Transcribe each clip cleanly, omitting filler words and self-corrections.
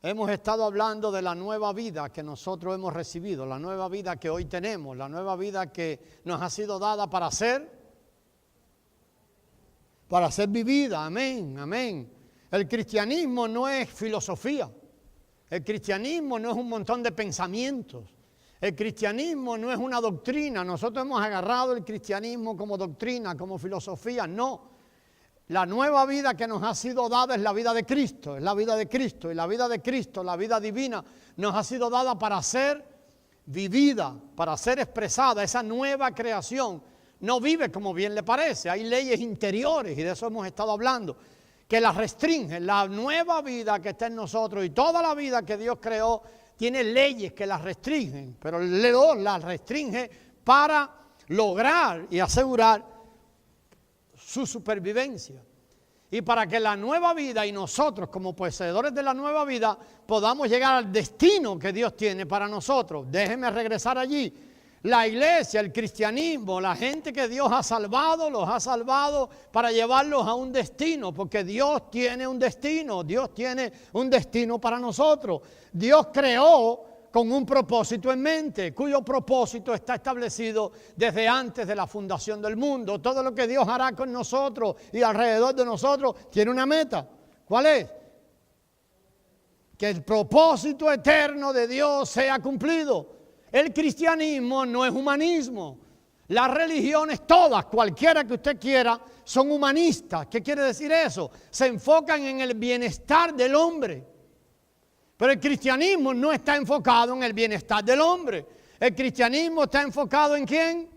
hemos estado hablando de la nueva vida que nosotros hemos recibido, la nueva vida que hoy tenemos, la nueva vida que nos ha sido dada para ser vivida. Amén, amén. El cristianismo no es filosofía. El cristianismo no es un montón de pensamientos. El cristianismo no es una doctrina. Nosotros hemos agarrado el cristianismo como doctrina, como filosofía. No. La nueva vida que nos ha sido dada es la vida de Cristo, es la vida de Cristo. Y la vida de Cristo, la vida divina, nos ha sido dada para ser vivida, para ser expresada. Esa nueva creación no vive como bien le parece. Hay leyes interiores, y de eso hemos estado hablando, que las restringen. La nueva vida que está en nosotros y toda la vida que Dios creó tiene leyes que las restringen, pero Dios las restringe para lograr y asegurar su supervivencia. Y para que la nueva vida y nosotros como poseedores de la nueva vida podamos llegar al destino que Dios tiene para nosotros. Déjenme regresar allí. La iglesia, el cristianismo, la gente que Dios ha salvado, los ha salvado para llevarlos a un destino, porque Dios tiene un destino, Dios tiene un destino para nosotros. Dios creó con un propósito en mente, cuyo propósito está establecido desde antes de la fundación del mundo. Todo lo que Dios hará con nosotros y alrededor de nosotros tiene una meta. ¿Cuál es? Que el propósito eterno de Dios sea cumplido. El cristianismo no es humanismo. Las religiones todas, cualquiera que usted quiera, son humanistas. ¿Qué quiere decir eso? Se enfocan en el bienestar del hombre. Pero el cristianismo no está enfocado en el bienestar del hombre. El cristianismo está enfocado ¿en quién?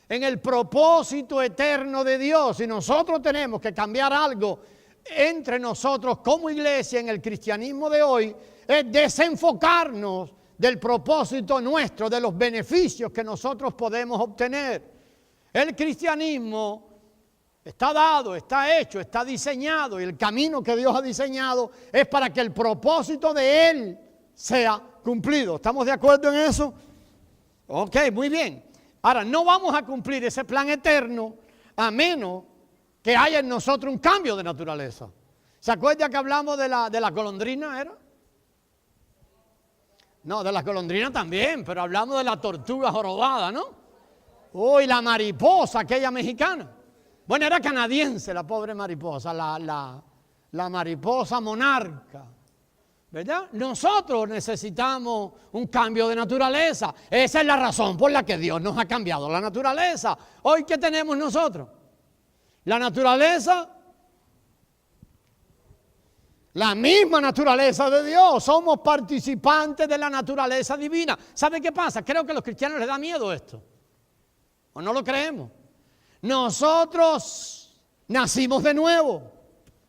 En el propósito eterno de Dios. Y nosotros tenemos que cambiar algo entre nosotros como iglesia en el cristianismo de hoy, es desenfocarnos del propósito nuestro, de los beneficios que nosotros podemos obtener. El cristianismo está dado, está hecho, está diseñado, y el camino que Dios ha diseñado es para que el propósito de Él sea cumplido. ¿Estamos de acuerdo en eso? Ok, muy bien. Ahora, no vamos a cumplir ese plan eterno a menos que haya en nosotros un cambio de naturaleza. ¿Se acuerda que hablamos de la golondrina, era? No, de la golondrina también, pero hablamos de la tortuga jorobada, ¿no? Uy, la mariposa, aquella mexicana. Bueno, era canadiense la pobre mariposa, la mariposa monarca, ¿verdad? Nosotros necesitamos un cambio de naturaleza. Esa es la razón por la que Dios nos ha cambiado la naturaleza. Hoy, ¿qué tenemos nosotros? La naturaleza, la misma naturaleza de Dios. Somos participantes de la naturaleza divina. ¿Sabe qué pasa? Creo que a los cristianos les da miedo esto. ¿O no lo creemos? Nosotros nacimos de nuevo.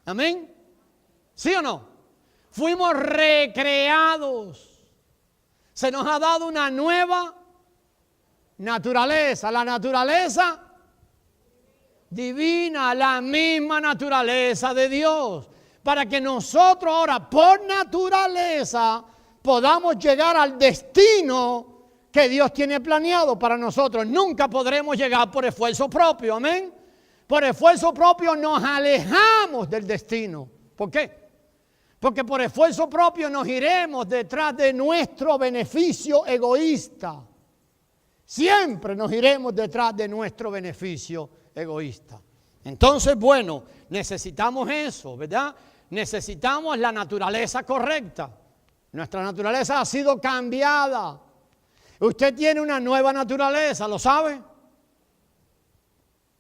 ¿Amén? ¿Sí o no? Fuimos recreados. Se nos ha dado una nueva naturaleza. La naturaleza divina, la misma naturaleza de Dios. Para que nosotros ahora, por naturaleza, podamos llegar al destino que Dios tiene planeado para nosotros. Nunca podremos llegar por esfuerzo propio, amén. Por esfuerzo propio nos alejamos del destino. ¿Por qué? Porque por esfuerzo propio nos iremos detrás de nuestro beneficio egoísta. Siempre nos iremos detrás de nuestro beneficio egoísta. Entonces, bueno, necesitamos eso, ¿verdad? Necesitamos la naturaleza correcta. Nuestra naturaleza ha sido cambiada. Usted tiene una nueva naturaleza, ¿lo sabe?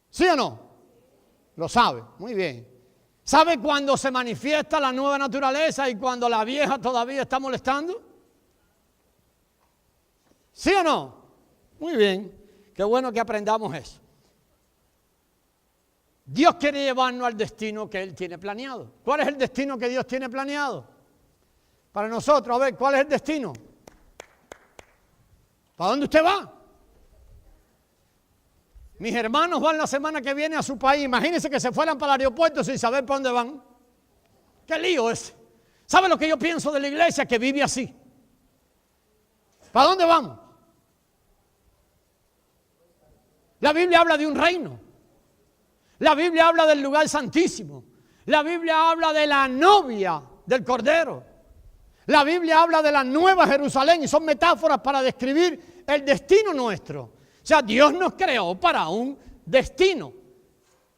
¿Sí o no? Lo sabe, muy bien. ¿Sabe cuándo se manifiesta la nueva naturaleza y cuando la vieja todavía está molestando? ¿Sí o no? Muy bien, qué bueno que aprendamos eso. Dios quiere llevarnos al destino que Él tiene planeado. ¿Cuál es el destino que Dios tiene planeado? Para nosotros, a ver, ¿cuál es el destino? ¿Para dónde usted va? Mis hermanos van la semana que viene a su país. Imagínense que se fueran para el aeropuerto sin saber para dónde van. ¿Qué lío es? ¿Sabe lo que yo pienso de la iglesia que vive así? ¿Para dónde vamos? La Biblia habla de un reino. La Biblia habla del lugar santísimo. La Biblia habla de la novia del Cordero. La Biblia habla de la nueva Jerusalén y son metáforas para describir el destino nuestro. O sea, Dios nos creó para un destino.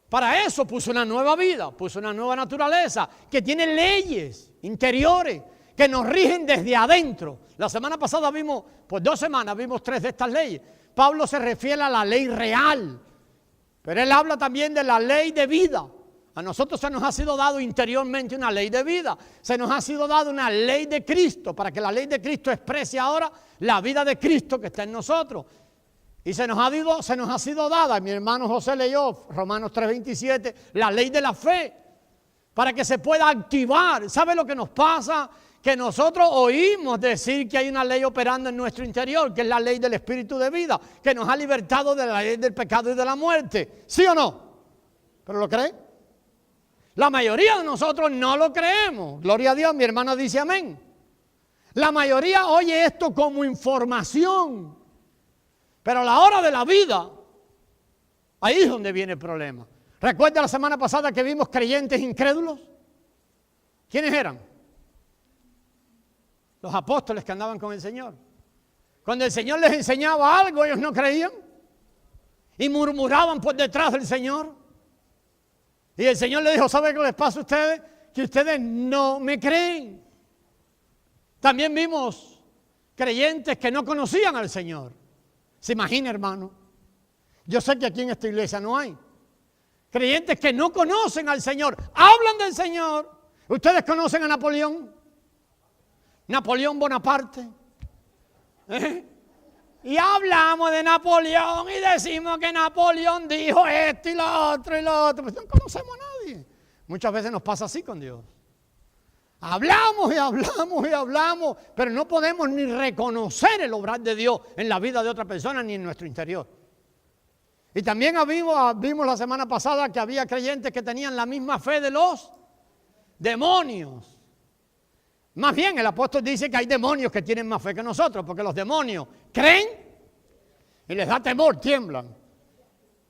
Para eso puso una nueva vida, puso una nueva naturaleza que tiene leyes interiores que nos rigen desde adentro. La semana pasada vimos, pues 2 semanas vimos 3 de estas leyes. Pablo se refiere a la ley real, pero él habla también de la ley de vida. A nosotros se nos ha sido dado interiormente una ley de vida. Se nos ha sido dado una ley de Cristo para que la ley de Cristo exprese ahora la vida de Cristo que está en nosotros. Y se nos ha sido dada, mi hermano José leyó Romanos 3:27, la ley de la fe, para que se pueda activar. ¿Sabe lo que nos pasa? Que nosotros oímos decir que hay una ley operando en nuestro interior, que es la ley del Espíritu de vida, que nos ha libertado de la ley del pecado y de la muerte. ¿Sí o no? ¿Pero lo creen? La mayoría de nosotros no lo creemos. Gloria a Dios, mi hermana dice amén. La mayoría oye esto como información. Pero a la hora de la vida, ahí es donde viene el problema. ¿Recuerda la semana pasada que vimos creyentes incrédulos? ¿Quiénes eran? Los apóstoles que andaban con el Señor. Cuando el Señor les enseñaba algo, ellos no creían. Y murmuraban por detrás del Señor. Y el Señor les dijo, ¿sabe qué les pasa a ustedes? Que ustedes no me creen. También vimos creyentes que no conocían al Señor. ¿Se imagina, hermano? Yo sé que aquí en esta iglesia no hay. Creyentes que no conocen al Señor, hablan del Señor. ¿Ustedes conocen a Napoleón? Napoleón Bonaparte. Y hablamos de Napoleón y decimos que Napoleón dijo esto y lo otro y lo otro. Pues no conocemos a nadie. Muchas veces nos pasa así con Dios. Hablamos y hablamos y hablamos, pero no podemos ni reconocer el obrar de Dios en la vida de otra persona ni en nuestro interior. Y también vimos la semana pasada que había creyentes que tenían la misma fe de los demonios. Más bien el apóstol dice que hay demonios que tienen más fe que nosotros, porque los demonios creen y les da temor, tiemblan.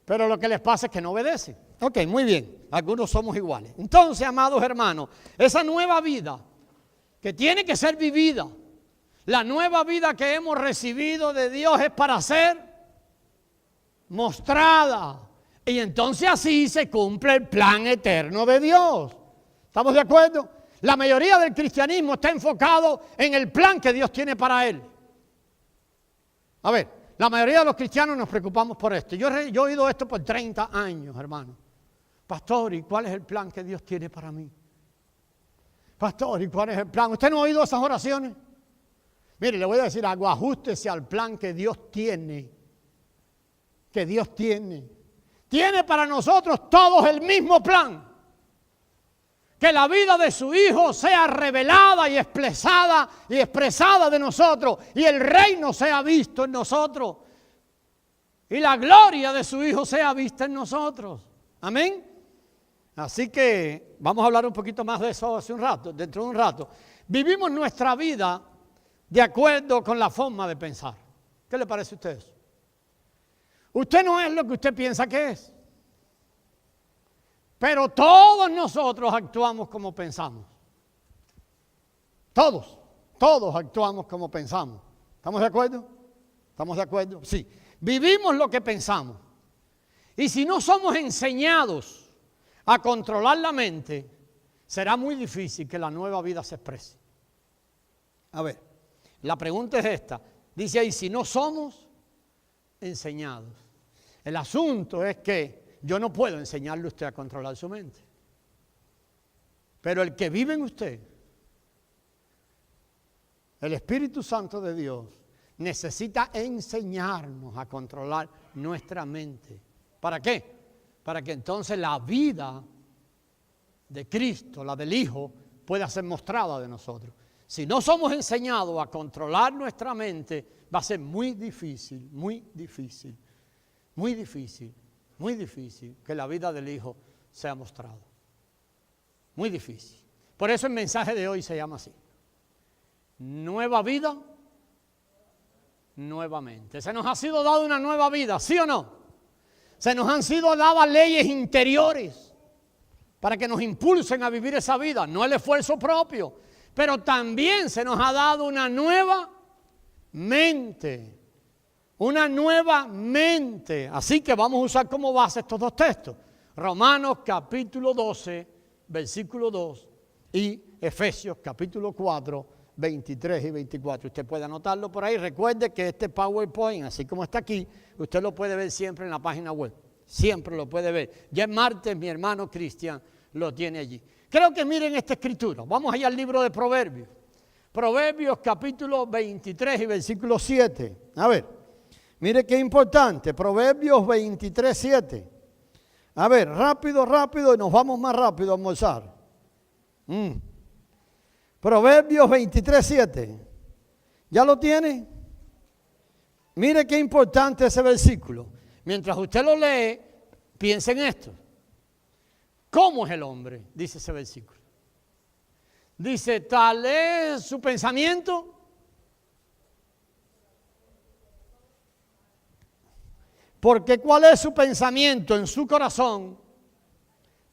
Pero lo que les pasa es que no obedecen. Ok, muy bien, algunos somos iguales. Entonces, amados hermanos, esa nueva vida que tiene que ser vivida, la nueva vida que hemos recibido de Dios es para ser mostrada. Y entonces así se cumple el plan eterno de Dios. ¿Estamos de acuerdo? La mayoría del cristianismo está enfocado en el plan que Dios tiene para él. A ver, la mayoría de los cristianos nos preocupamos por esto. Yo he oído esto por 30 años, hermano. Pastor, ¿y cuál es el plan que Dios tiene para mí? Pastor, ¿y cuál es el plan? ¿Usted no ha oído esas oraciones? Mire, le voy a decir algo, ajústese al plan que Dios tiene. Que Dios tiene. Tiene para nosotros todos el mismo plan. Que la vida de su Hijo sea revelada y expresada de nosotros. Y el reino sea visto en nosotros. Y la gloria de su Hijo sea vista en nosotros. Amén. Así que vamos a hablar un poquito más de eso dentro de un rato. Vivimos nuestra vida de acuerdo con la forma de pensar. ¿Qué le parece a usted eso? Usted no es lo que usted piensa que es. Pero todos nosotros actuamos como pensamos. Todos actuamos como pensamos. ¿Estamos de acuerdo? ¿Estamos de acuerdo? Sí. Vivimos lo que pensamos. Y si no somos enseñados a controlar la mente, será muy difícil que la nueva vida se exprese. A ver, la pregunta es esta. Dice ahí, si no somos enseñados. El asunto es que yo no puedo enseñarle a usted a controlar su mente. Pero el que vive en usted, el Espíritu Santo de Dios, necesita enseñarnos a controlar nuestra mente. ¿Para qué? Para que entonces la vida de Cristo, la del Hijo, pueda ser mostrada de nosotros. Si no somos enseñados a controlar nuestra mente, va a ser muy difícil que la vida del Hijo sea mostrada. Muy difícil. Por eso el mensaje de hoy se llama así. Nueva vida, nuevamente. Se nos ha sido dada una nueva vida, ¿sí o no? Se nos han sido dadas leyes interiores para que nos impulsen a vivir esa vida, no el esfuerzo propio. pero también se nos ha dado una nueva mente. Una nueva mente. Así que vamos a usar como base estos dos textos. Romanos capítulo 12, versículo 2 y Efesios capítulo 4, 23 y 24. Usted puede anotarlo por ahí. Recuerde que este PowerPoint, así como está aquí, usted lo puede ver siempre en la página web. Siempre lo puede ver. Ya el martes mi hermano Cristian lo tiene allí. Creo que miren esta escritura. Vamos allá al libro de Proverbios. Proverbios capítulo 23 y versículo 7. A ver, mire qué importante. Proverbios 23, 7. A ver, rápido, rápido y nos vamos más rápido a almorzar. Proverbios 23, 7. ¿Ya lo tiene? Mire qué importante ese versículo. Mientras usted lo lee, piense en esto. ¿Cómo es el hombre? Dice ese versículo. Dice, tal es su pensamiento. Porque cuál es su pensamiento en su corazón,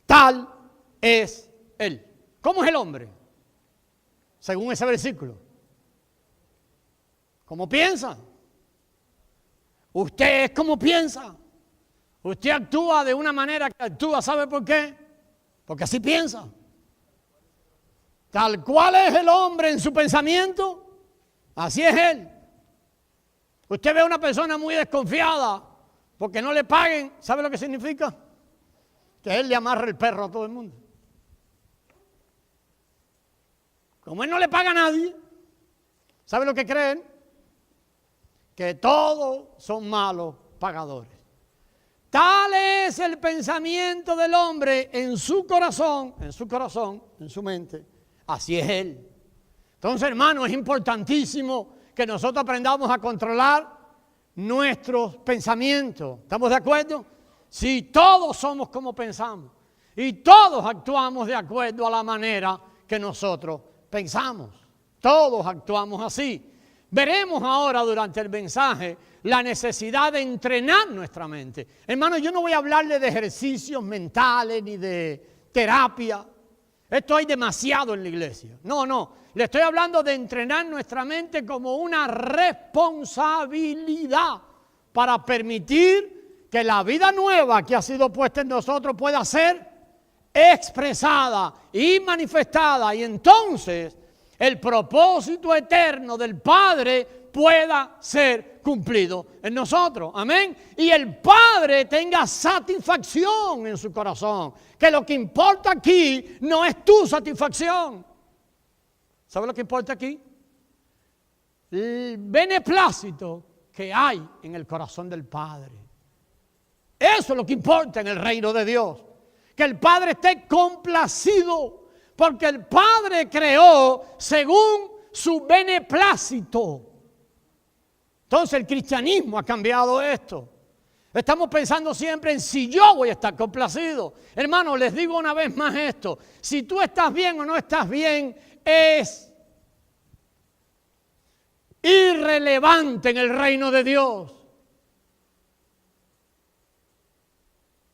tal es él. ¿Cómo es el hombre? Según ese versículo. ¿Cómo piensa? Usted es como piensa. Usted actúa de una manera que actúa, ¿sabe por qué? Porque así piensa. Tal cual es el hombre en su pensamiento, así es él. Usted ve a una persona muy desconfiada porque no le paguen, ¿sabe lo que significa? Que él le amarra el perro a todo el mundo. Como él no le paga a nadie, ¿sabe lo que creen? Que todos son malos pagadores. Tal es el pensamiento del hombre en su corazón, en su mente. Así es él. Entonces, hermano, es importantísimo que nosotros aprendamos a controlar nuestros pensamientos. ¿Estamos de acuerdo? Si todos somos como pensamos y todos actuamos de acuerdo a la manera que nosotros pensamos. Todos actuamos así. Veremos ahora durante el mensaje la necesidad de entrenar nuestra mente. Hermano, yo no voy a hablarle de ejercicios mentales ni de terapia. Esto hay demasiado en la iglesia. No. Le estoy hablando de entrenar nuestra mente como una responsabilidad para permitir que la vida nueva que ha sido puesta en nosotros pueda ser expresada y manifestada. Y entonces el propósito eterno del Padre pueda ser cumplido en nosotros. Amén. Y el Padre tenga satisfacción en su corazón. Que lo que importa aquí no es tu satisfacción. ¿Sabe lo que importa aquí? El beneplácito que hay en el corazón del Padre. Eso es lo que importa en el reino de Dios. Que el Padre esté complacido. Porque el Padre creó según su beneplácito. Entonces el cristianismo ha cambiado esto. Estamos pensando siempre en si yo voy a estar complacido. Hermano, les digo una vez más esto. Si tú estás bien o no estás bien, es irrelevante en el reino de Dios.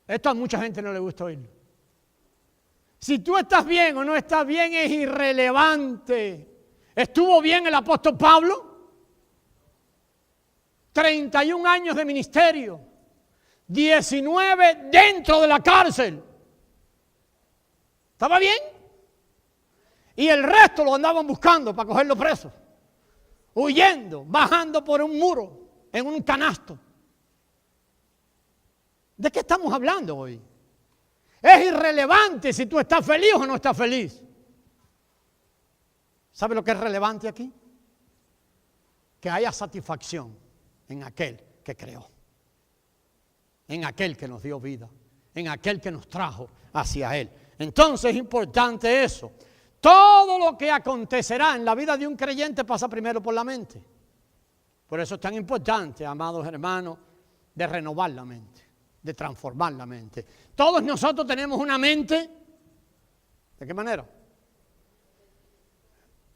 Esto a mucha gente no le gusta oírlo. Si tú estás bien o no estás bien es irrelevante. ¿Estuvo bien el apóstol Pablo? 31 años de ministerio, 19 dentro de la cárcel. ¿Estaba bien? Y el resto lo andaban buscando para cogerlo preso, huyendo, bajando por un muro, en un canasto. ¿De qué estamos hablando hoy? Es irrelevante si tú estás feliz o no estás feliz. ¿Sabe lo que es relevante aquí? Que haya satisfacción en aquel que creó, en aquel que nos dio vida, en aquel que nos trajo hacia Él. Entonces es importante eso. Todo lo que acontecerá en la vida de un creyente pasa primero por la mente. Por eso es tan importante, amados hermanos, de renovar la mente, de transformar la mente. Todos nosotros tenemos una mente, ¿de qué manera?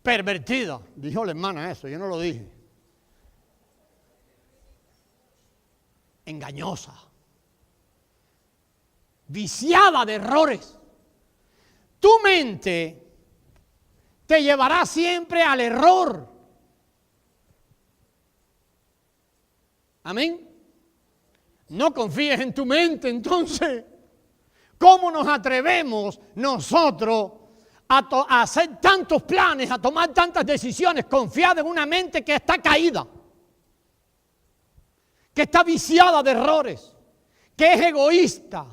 Pervertida. Dijo la hermana eso, yo no lo dije. Engañosa. Viciada de errores. Tu mente te llevará siempre al error. Amén. No confíes en tu mente, entonces. ¿Cómo nos atrevemos nosotros a hacer tantos planes, a tomar tantas decisiones, confiados en una mente que está caída, que está viciada de errores, que es egoísta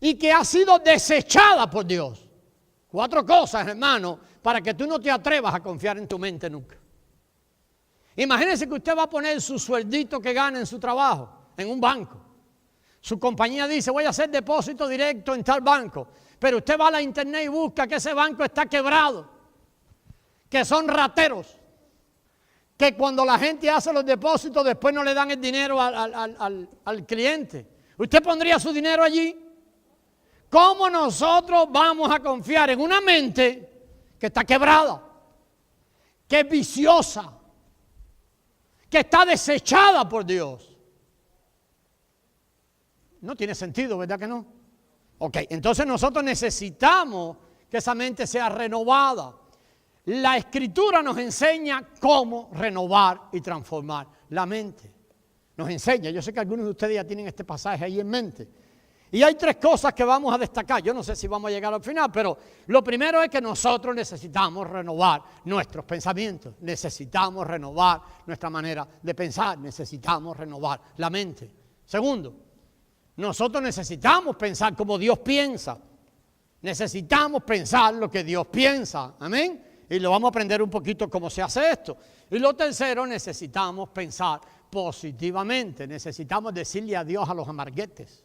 y que ha sido desechada por Dios? 4 cosas, hermano, para que tú no te atrevas a confiar en tu mente nunca. Imagínese que usted va a poner su sueldito que gana en su trabajo en un banco. Su compañía dice, voy a hacer depósito directo en tal banco. Pero usted va a la internet y busca que ese banco está quebrado, que son rateros, que cuando la gente hace los depósitos después no le dan el dinero al cliente. ¿Usted pondría su dinero allí? ¿Cómo nosotros vamos a confiar en una mente que está quebrada, que es viciosa, que está desechada por Dios? No tiene sentido, ¿verdad que no? Ok, entonces nosotros necesitamos que esa mente sea renovada. La Escritura nos enseña cómo renovar y transformar la mente. Nos enseña, yo sé que algunos de ustedes ya tienen este pasaje ahí en mente. Y hay 3 cosas que vamos a destacar. Yo no sé si vamos a llegar al final, pero lo primero es que nosotros necesitamos renovar nuestros pensamientos. Necesitamos renovar nuestra manera de pensar. Necesitamos renovar la mente. Segundo, nosotros necesitamos pensar como Dios piensa. Necesitamos pensar lo que Dios piensa. Amén. Y lo vamos a aprender un poquito cómo se hace esto. Y lo tercero, necesitamos pensar positivamente. Necesitamos decirle adiós a los amarguetes,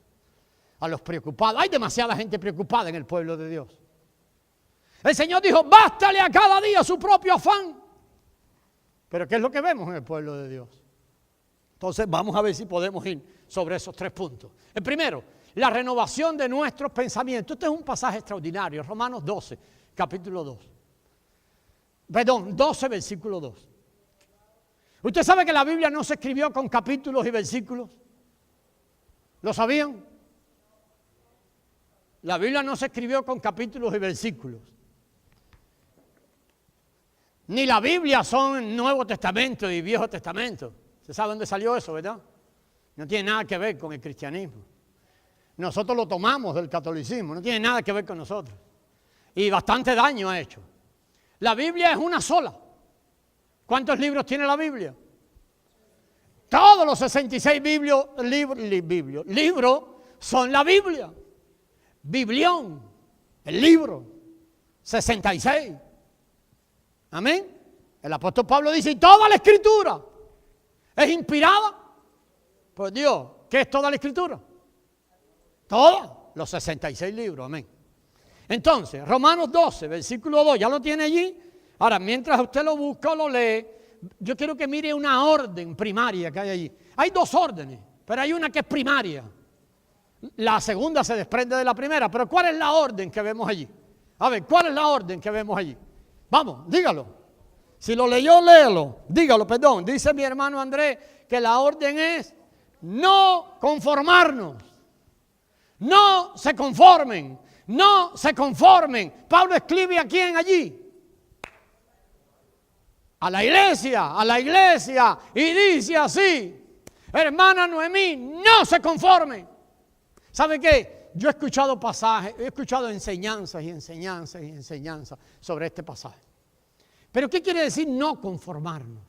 a los preocupados. Hay demasiada gente preocupada en el pueblo de Dios. El Señor dijo, bástale a cada día su propio afán. Pero ¿qué es lo que vemos en el pueblo de Dios? Entonces vamos a ver si podemos ir sobre esos 3 puntos. El primero, la renovación de nuestros pensamientos. Este es un pasaje extraordinario, Romanos 12, capítulo 2. Perdón, 12, versículo 2. ¿Usted sabe que la Biblia no se escribió con capítulos y versículos? ¿Lo sabían? La Biblia no se escribió con capítulos y versículos. Ni la Biblia son Nuevo Testamento y Viejo Testamento. ¿Se sabe dónde salió eso, verdad? No tiene nada que ver con el cristianismo. Nosotros lo tomamos del catolicismo, no tiene nada que ver con nosotros. Y bastante daño ha hecho. La Biblia es una sola. ¿Cuántos libros tiene la Biblia? Todos los 66 libros son la Biblia. Biblión, el libro, 66. Amén. El apóstol Pablo dice, y toda la Escritura es inspirada por Dios. ¿Qué es toda la Escritura? Todos los 66 libros, amén. Entonces, Romanos 12, versículo 2, ¿ya lo tiene allí? Ahora, mientras usted lo busca o lo lee, yo quiero que mire una orden primaria que hay allí. Hay 2 órdenes, pero hay una que es primaria. La segunda se desprende de la primera, pero ¿cuál es la orden que vemos allí? A ver, ¿cuál es la orden que vemos allí? Vamos, dígalo. Si lo leyó, léelo. Dígalo, perdón. Dice mi hermano Andrés que la orden es no conformarnos. No se conformen. No se conformen. Pablo escribe a quién allí. A la iglesia. Y dice así, hermana Noemí, no se conformen. ¿Sabe qué? Yo he escuchado pasajes, he escuchado enseñanzas sobre este pasaje. Pero ¿qué quiere decir no conformarnos?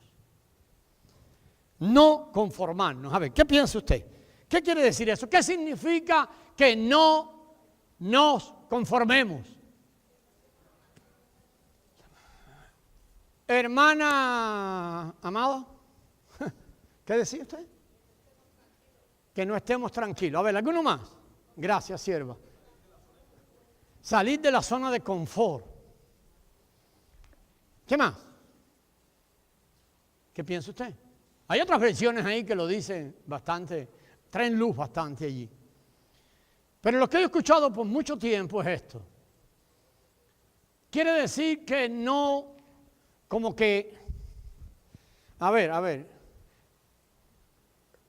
No conformarnos. A ver, ¿qué piensa usted? ¿Qué quiere decir eso? ¿Qué significa que no nos conformemos? Hermana amada, ¿qué decía usted? Que no estemos tranquilos. A ver, ¿alguno más? Gracias, sierva. Salir de la zona de confort. ¿Qué más? ¿Qué piensa usted? Hay otras versiones ahí que lo dicen bastante, traen luz bastante allí. Pero lo que he escuchado por mucho tiempo es esto. Quiere decir que no, como que, a ver,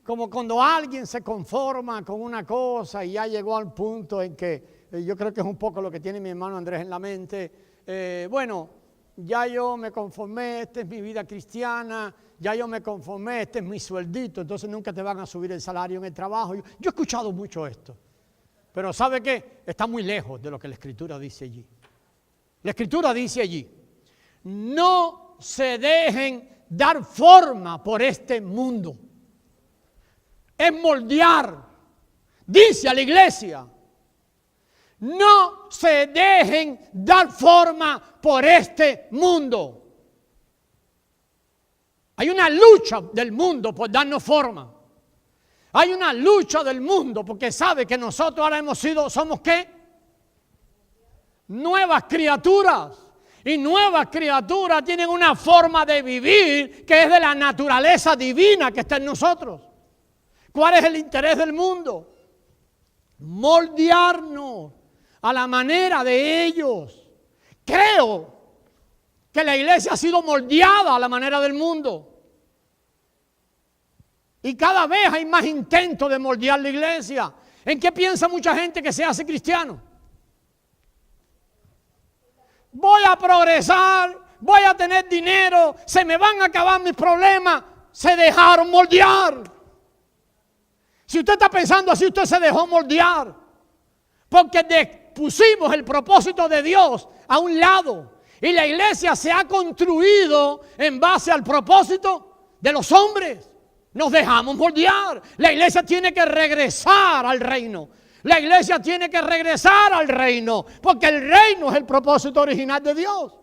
como cuando alguien se conforma con una cosa y ya llegó al punto en que, yo creo que es un poco lo que tiene mi hermano Andrés en la mente, bueno, ya yo me conformé, esta es mi vida cristiana, ya yo me conformé, este es mi sueldito, entonces nunca te van a subir el salario en el trabajo. Yo he escuchado mucho esto, pero ¿sabe qué? Está muy lejos de lo que la Escritura dice allí. La Escritura dice allí, no se dejen dar forma por este mundo. Es moldear. Dice a la iglesia, no se dejen dar forma por este mundo. Hay una lucha del mundo por darnos forma. Hay una lucha del mundo porque sabe que nosotros ahora somos ¿qué? Nuevas criaturas. Y nuevas criaturas tienen una forma de vivir que es de la naturaleza divina que está en nosotros. ¿Cuál es el interés del mundo? Moldearnos a la manera de ellos. Creo que la iglesia ha sido moldeada a la manera del mundo. Y cada vez hay más intentos de moldear la iglesia. ¿En qué piensa mucha gente que se hace cristiano? Voy a progresar, voy a tener dinero, se me van a acabar mis problemas. Se dejaron moldear. Si usted está pensando así, usted se dejó moldear. Porque pusimos el propósito de Dios a un lado. Y la iglesia se ha construido en base al propósito de los hombres. Nos dejamos moldear. La iglesia tiene que regresar al reino. La iglesia tiene que regresar al reino. Porque el reino es el propósito original de Dios.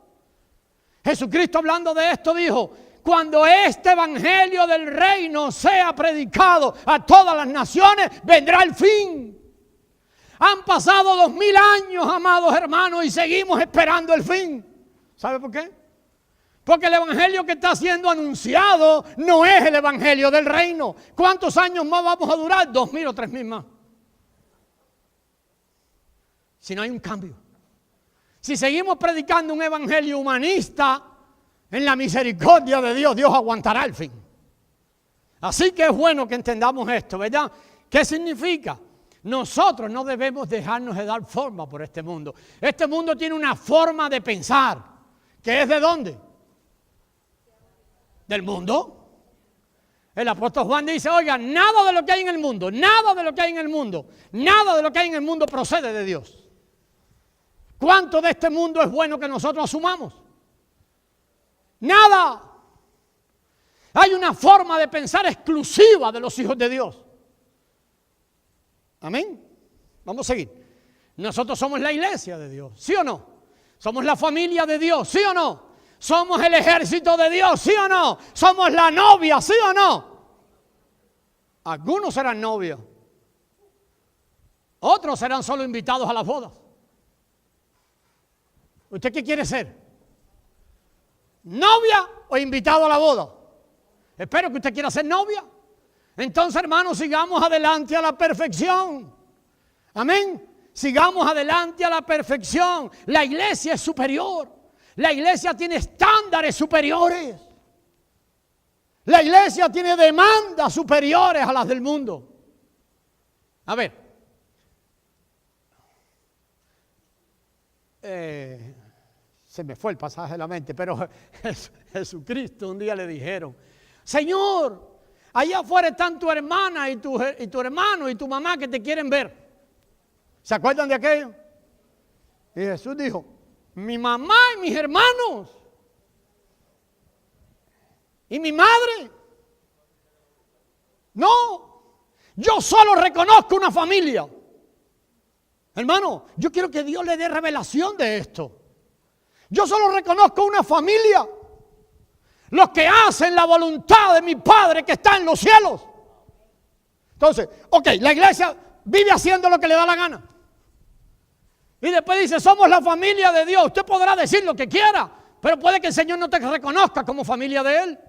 Jesucristo, hablando de esto, dijo: cuando este evangelio del reino sea predicado a todas las naciones, vendrá el fin. Han pasado 2000 años, amados hermanos, y seguimos esperando el fin. ¿Sabe por qué? Porque el evangelio que está siendo anunciado no es el evangelio del reino. ¿Cuántos años más vamos a durar? 2000 o 3000 más. Si no hay un cambio. Si seguimos predicando un evangelio humanista, en la misericordia de Dios, Dios aguantará el fin. Así que es bueno que entendamos esto, ¿verdad? ¿Qué significa? Nosotros no debemos dejarnos de dar forma por este mundo. Este mundo tiene una forma de pensar, que es ¿de dónde? Del mundo. El apóstol Juan dice: oiga, nada de lo que hay en el mundo, nada de lo que hay en el mundo, nada de lo que hay en el mundo procede de Dios. ¿Cuánto de este mundo es bueno que nosotros asumamos? Nada. Hay una forma de pensar exclusiva de los hijos de Dios. Amén. Vamos a seguir. Nosotros somos la iglesia de Dios, ¿sí o no? Somos la familia de Dios, ¿sí o no? Somos el ejército de Dios, ¿sí o no? Somos la novia, ¿sí o no? Algunos serán novios. Otros serán solo invitados a las bodas. ¿Usted qué quiere ser? ¿Novia o invitado a la boda? Espero que usted quiera ser novia. Entonces, hermanos, sigamos adelante a la perfección. Amén. Sigamos adelante a la perfección. La iglesia es superior. La iglesia tiene estándares superiores. La iglesia tiene demandas superiores a las del mundo. A ver. Se me fue el pasaje de la mente, pero Jesucristo un día le dijeron: Señor, allá afuera están tu hermana y tu hermano y tu mamá que te quieren ver. ¿Se acuerdan de aquello? Y Jesús dijo: mi mamá y mis hermanos y mi madre. No, yo solo reconozco una familia. Hermano, yo quiero que Dios le dé revelación de esto. Yo solo reconozco una familia. Los que hacen la voluntad de mi Padre que está en los cielos. Entonces, ok, la iglesia vive haciendo lo que le da la gana. Y después dice: somos la familia de Dios. Usted podrá decir lo que quiera, pero puede que el Señor no te reconozca como familia de Él.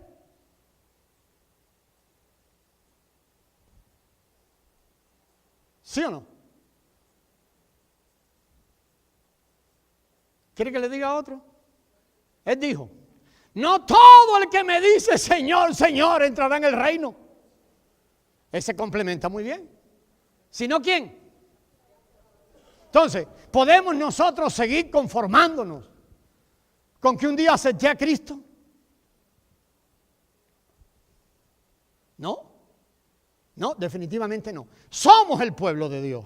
¿Sí o no? ¿Quiere que le diga a otro? Él dijo: no todo el que me dice Señor, Señor entrará en el reino. Él se complementa muy bien. ¿Sino quién? Entonces, podemos nosotros seguir conformándonos con que un día acepté a Cristo? No, definitivamente no. Somos el pueblo de Dios,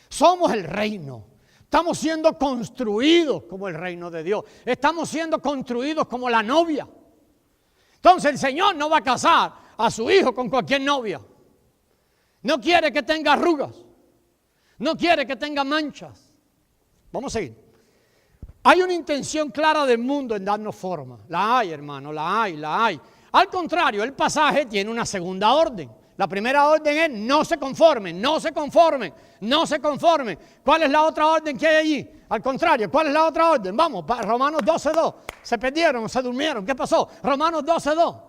somos el reino. Estamos siendo construidos como el reino de Dios. Estamos siendo construidos como la novia. Entonces el Señor no va a casar a su hijo con cualquier novia. No quiere que tenga arrugas. No quiere que tenga manchas. Vamos a seguir. Hay una intención clara del mundo en darnos forma. La hay, hermano, la hay. Al contrario, el pasaje tiene una segunda orden. La primera orden es no se conformen. ¿Cuál es la otra orden que hay allí? Al contrario, ¿cuál es la otra orden? Vamos, Romanos 12:2. Se perdieron, se durmieron. ¿Qué pasó? Romanos 12:2.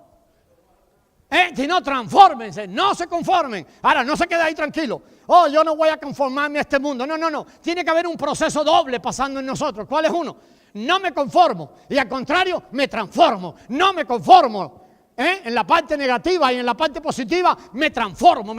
Si no, transfórmense, no se conformen. Ahora, no se quede ahí tranquilo. Oh, yo no voy a conformarme a este mundo. No. Tiene que haber un proceso doble pasando en nosotros. ¿Cuál es uno? No me conformo. Y al contrario, me transformo. No me conformo. En la parte negativa y en la parte positiva me transformo.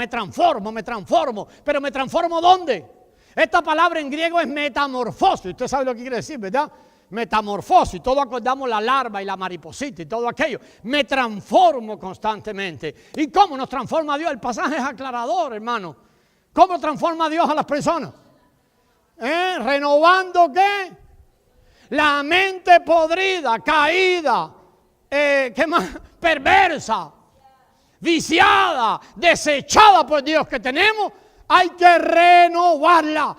Pero ¿me transformo dónde? Esta palabra en griego es metamorfosis. Usted sabe lo que quiere decir, ¿verdad? Metamorfosis. Todos acordamos la larva y la mariposita y todo aquello. Me transformo constantemente. ¿Y cómo nos transforma Dios? El pasaje es aclarador, hermano. ¿Cómo transforma Dios a las personas? ¿Renovando qué? La mente podrida, caída. ¿Qué más? Perversa, viciada, desechada por Dios que tenemos, hay que renovarla.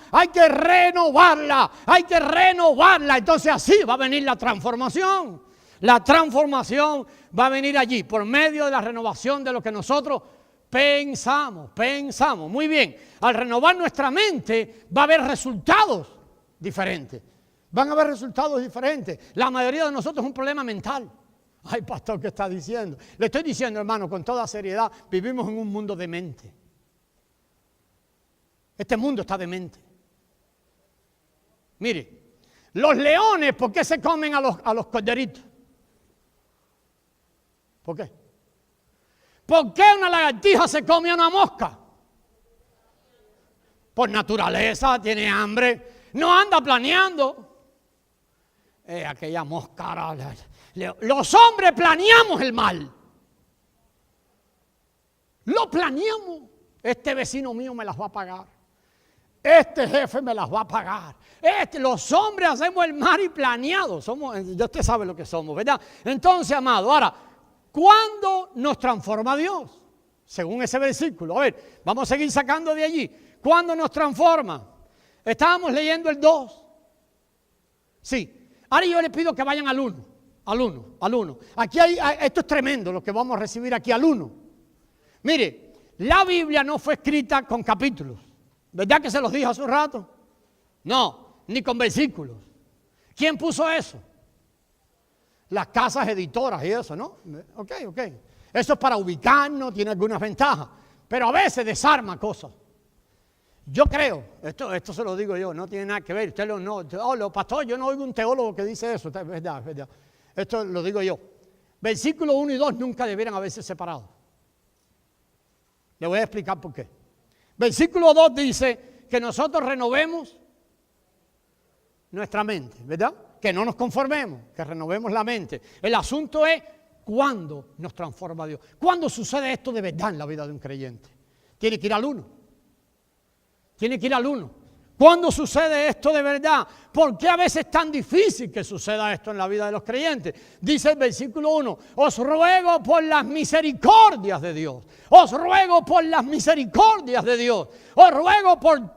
Entonces así va a venir la transformación. La transformación va a venir allí por medio de la renovación de lo que nosotros pensamos. Muy bien, al renovar nuestra mente va a haber resultados diferentes. La mayoría de nosotros es un problema mental. Ay, pastor, ¿qué está diciendo? Le estoy diciendo, hermano, con toda seriedad, vivimos en un mundo demente. Este mundo está demente. Mire, los leones, ¿por qué se comen a los corderitos? ¿Por qué? ¿Por qué una lagartija se come a una mosca? Por naturaleza, tiene hambre, no anda planeando. Aquella mosca. Los hombres planeamos el mal. Lo planeamos. Este vecino mío me las va a pagar. Este jefe me las va a pagar. Los hombres hacemos el mal y planeado. Ya usted sabe lo que somos, ¿verdad? Entonces, amado, ahora, ¿cuándo nos transforma Dios? Según ese versículo. A ver, vamos a seguir sacando de allí. ¿Cuándo nos transforma? Estábamos leyendo el 2. Sí. Ahora yo les pido que vayan al 1. Aquí esto es tremendo lo que vamos a recibir aquí al 1. Mire, la Biblia no fue escrita con capítulos. ¿Verdad que se los dije hace un rato? No, ni con versículos. ¿Quién puso eso? Las casas editoras y eso, ¿no? Ok. Eso es para ubicarnos, tiene algunas ventajas. Pero a veces desarma cosas. Yo creo, esto se lo digo yo, no tiene nada que ver. Usted pastor, yo no oigo un teólogo que dice eso, es verdad. Esto lo digo yo. Versículos 1 y 2 nunca debieran haberse separado. Le voy a explicar por qué. Versículo 2 dice que nosotros renovemos nuestra mente, ¿verdad? Que no nos conformemos, que renovemos la mente. El asunto es cuándo nos transforma Dios. ¿Cuándo sucede esto de verdad en la vida de un creyente? Tiene que ir al 1. ¿Cuándo sucede esto de verdad? ¿Por qué a veces es tan difícil que suceda esto en la vida de los creyentes? Dice el versículo 1, os ruego por las misericordias de Dios. Os ruego por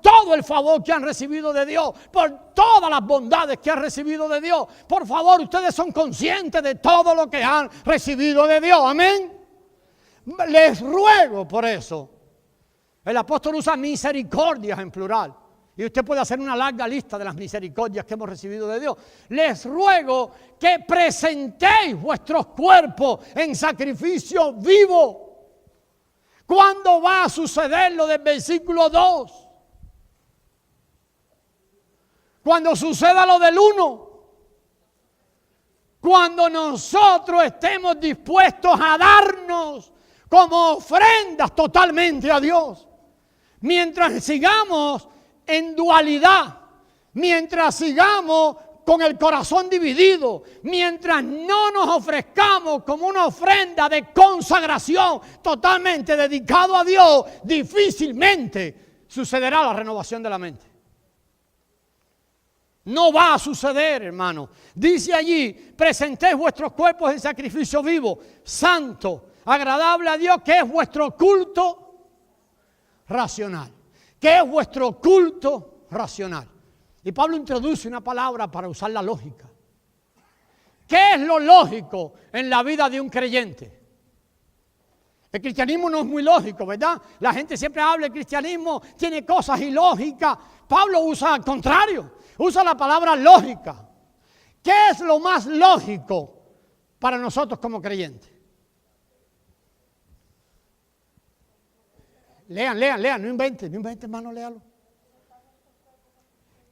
todo el favor que han recibido de Dios, por todas las bondades que han recibido de Dios. Por favor, ustedes son conscientes de todo lo que han recibido de Dios. Amén. Les ruego por eso. El apóstol usa misericordias en plural. Y usted puede hacer una larga lista de las misericordias que hemos recibido de Dios. Les ruego que presentéis vuestros cuerpos en sacrificio vivo. ¿Cuándo va a suceder lo del versículo 2? Cuando suceda lo del 1. Cuando nosotros estemos dispuestos a darnos como ofrendas totalmente a Dios. Mientras sigamos en dualidad, mientras sigamos con el corazón dividido, mientras no nos ofrezcamos como una ofrenda de consagración totalmente dedicado a Dios, difícilmente sucederá la renovación de la mente. No va a suceder, hermano. Dice allí, presentéis vuestros cuerpos en sacrificio vivo, santo, agradable a Dios, que es vuestro culto racional. ¿Qué es vuestro culto racional? Y Pablo introduce una palabra para usar la lógica. ¿Qué es lo lógico en la vida de un creyente? El cristianismo no es muy lógico, ¿verdad? La gente siempre habla, el cristianismo tiene cosas ilógicas. Pablo usa al contrario, usa la palabra lógica. ¿Qué es lo más lógico para nosotros como creyentes? Lean, no inventen, hermano, léalo.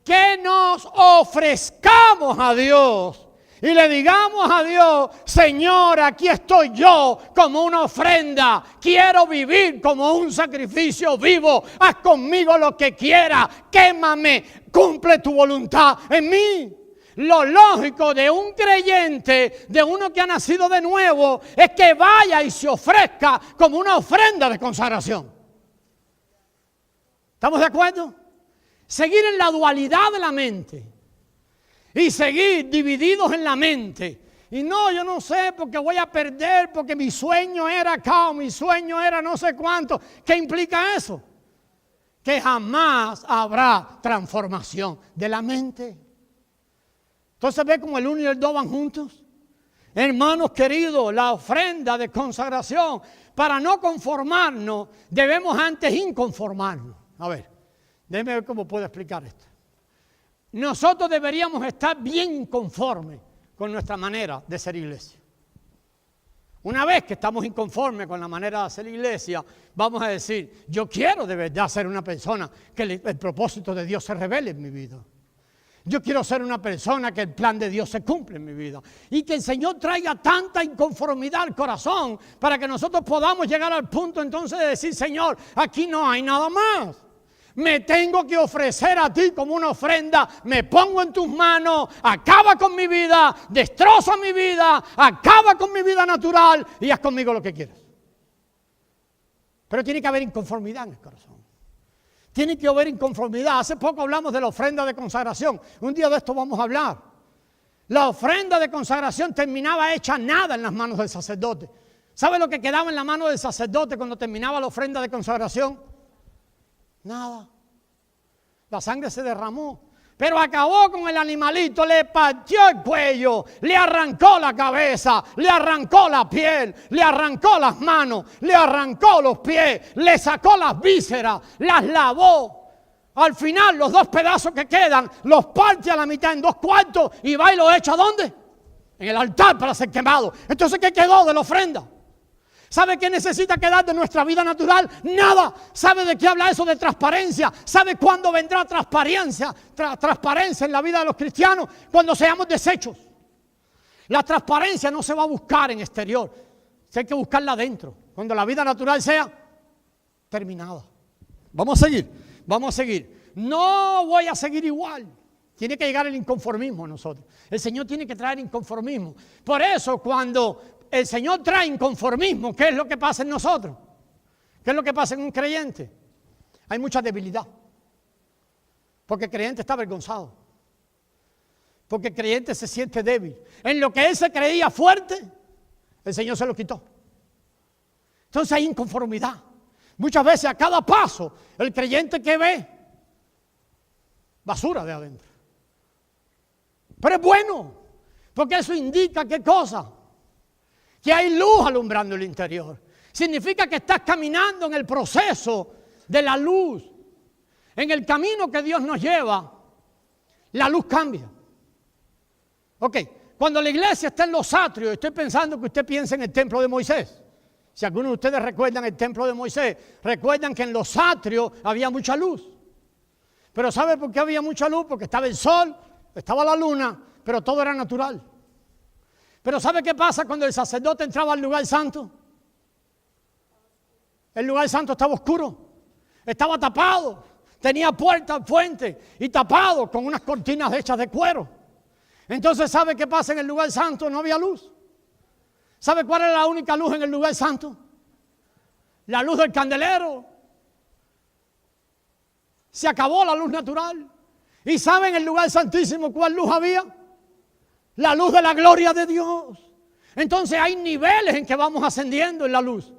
Que nos ofrezcamos a Dios y le digamos a Dios, Señor, aquí estoy yo como una ofrenda, quiero vivir como un sacrificio vivo, haz conmigo lo que quieras, quémame, cumple tu voluntad en mí. Lo lógico de un creyente, de uno que ha nacido de nuevo, es que vaya y se ofrezca como una ofrenda de consagración. ¿Estamos de acuerdo? Seguir en la dualidad de la mente y seguir divididos en la mente. Y no, yo no sé porque voy a perder, porque mi sueño era acá o mi sueño era no sé cuánto. ¿Qué implica eso? Que jamás habrá transformación de la mente. Entonces ve como el 1 y el 2 van juntos. Hermanos queridos, la ofrenda de consagración, para no conformarnos, debemos antes inconformarnos. A ver, déjeme ver cómo puedo explicar esto. Nosotros deberíamos estar bien conformes con nuestra manera de ser iglesia. Una vez que estamos inconformes con la manera de hacer iglesia, vamos a decir, yo quiero de verdad ser una persona que el propósito de Dios se revele en mi vida. Yo quiero ser una persona que el plan de Dios se cumple en mi vida. Y que el Señor traiga tanta inconformidad al corazón para que nosotros podamos llegar al punto entonces de decir, Señor, aquí no hay nada más. Me tengo que ofrecer a ti como una ofrenda, me pongo en tus manos, acaba con mi vida, destroza mi vida, acaba con mi vida natural y haz conmigo lo que quieras. Pero tiene que haber inconformidad en el corazón. Tiene que haber inconformidad. Hace poco hablamos de la ofrenda de consagración. Un día de esto vamos a hablar. La ofrenda de consagración terminaba hecha nada en las manos del sacerdote. ¿Sabe lo que quedaba en la mano del sacerdote cuando terminaba la ofrenda de consagración? Nada. La sangre se derramó. Pero acabó con el animalito, le partió el cuello, le arrancó la cabeza, le arrancó la piel, le arrancó las manos, le arrancó los pies, le sacó las vísceras, las lavó. Al final los 2 pedazos que quedan los parte a la mitad en 2 cuartos y va y lo echa ¿dónde? En el altar para ser quemado. Entonces, ¿qué quedó de la ofrenda? ¿Sabe qué necesita quedar de nuestra vida natural? Nada. ¿Sabe de qué habla eso de transparencia? ¿Sabe cuándo vendrá transparencia en la vida de los cristianos? Cuando seamos deshechos. La transparencia no se va a buscar en exterior. Hay que buscarla adentro. Cuando la vida natural sea terminada. Vamos a seguir. No voy a seguir igual. Tiene que llegar el inconformismo a nosotros. El Señor tiene que traer inconformismo. Por eso cuando el Señor trae inconformismo, ¿qué es lo que pasa en nosotros? ¿Qué es lo que pasa en un creyente? Hay mucha debilidad. Porque el creyente está avergonzado. Porque el creyente se siente débil. En lo que él se creía fuerte, el Señor se lo quitó. Entonces hay inconformidad. Muchas veces a cada paso, el creyente que ve, basura de adentro. Pero es bueno, porque eso indica ¿qué cosa? Que hay luz alumbrando el interior. Significa que estás caminando en el proceso de la luz. En el camino que Dios nos lleva, la luz cambia. Ok, cuando la iglesia está en los atrios, estoy pensando que usted piensa en el templo de Moisés. Si algunos de ustedes recuerdan el templo de Moisés, recuerdan que en los atrios había mucha luz. Pero ¿sabe por qué había mucha luz? Porque estaba el sol, estaba la luna, pero todo era natural. Pero ¿sabe qué pasa cuando el sacerdote entraba al lugar santo? El lugar santo estaba oscuro, estaba tapado, tenía puerta al frente y tapado con unas cortinas hechas de cuero. Entonces, ¿sabe qué pasa en el lugar santo? No había luz. ¿Sabe cuál era la única luz en el lugar santo? La luz del candelero. Se acabó la luz natural. ¿Y sabe en el lugar santísimo cuál luz había? La luz de la gloria de Dios. Entonces hay niveles en que vamos ascendiendo en la luz.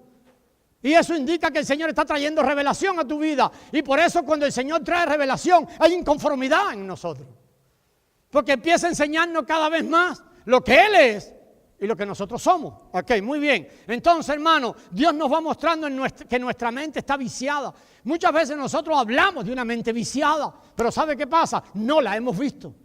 Y eso indica que el Señor está trayendo revelación a tu vida. Y por eso cuando el Señor trae revelación hay inconformidad en nosotros. Porque empieza a enseñarnos cada vez más lo que Él es y lo que nosotros somos. Ok, muy bien. Entonces, hermano, Dios nos va mostrando que nuestra mente está viciada. Muchas veces nosotros hablamos de una mente viciada, pero ¿sabe qué pasa? No la hemos visto.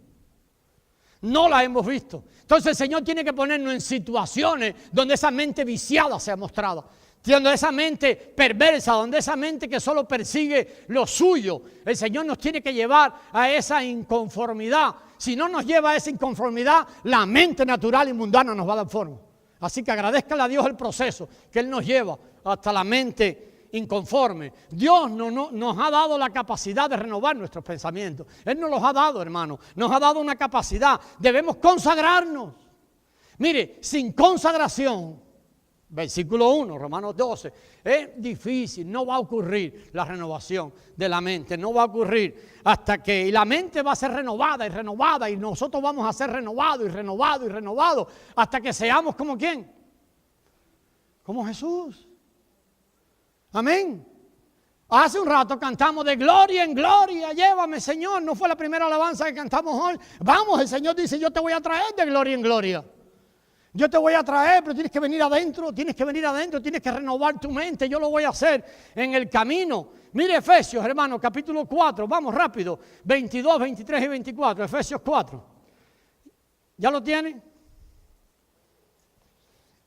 No la hemos visto. Entonces el Señor tiene que ponernos en situaciones donde esa mente viciada sea mostrada. Donde esa mente perversa, donde esa mente que solo persigue lo suyo. El Señor nos tiene que llevar a esa inconformidad. Si no nos lleva a esa inconformidad, la mente natural y mundana nos va a dar forma. Así que agradezcale a Dios el proceso que Él nos lleva hasta la mente inconforme. Dios nos ha dado la capacidad de renovar nuestros pensamientos. Él nos los ha dado, hermano. Nos ha dado una capacidad. Debemos consagrarnos. Mire, sin consagración, versículo 1, Romanos 12, es difícil, no va a ocurrir la renovación de la mente, no va a ocurrir hasta que, y la mente va a ser renovada y renovada, y nosotros vamos a ser renovados y renovados y renovados, hasta que seamos como ¿quién? Como Jesús. Amén. Hace un rato cantamos de gloria en gloria, llévame Señor, no fue la primera alabanza que cantamos hoy. Vamos, el Señor dice, yo te voy a traer de gloria en gloria. Yo te voy a traer, pero tienes que venir adentro, tienes que renovar tu mente. Yo lo voy a hacer en el camino. Mire Efesios, hermano, capítulo 4, vamos rápido, 22, 23 y 24, Efesios 4. ¿Ya lo tienen?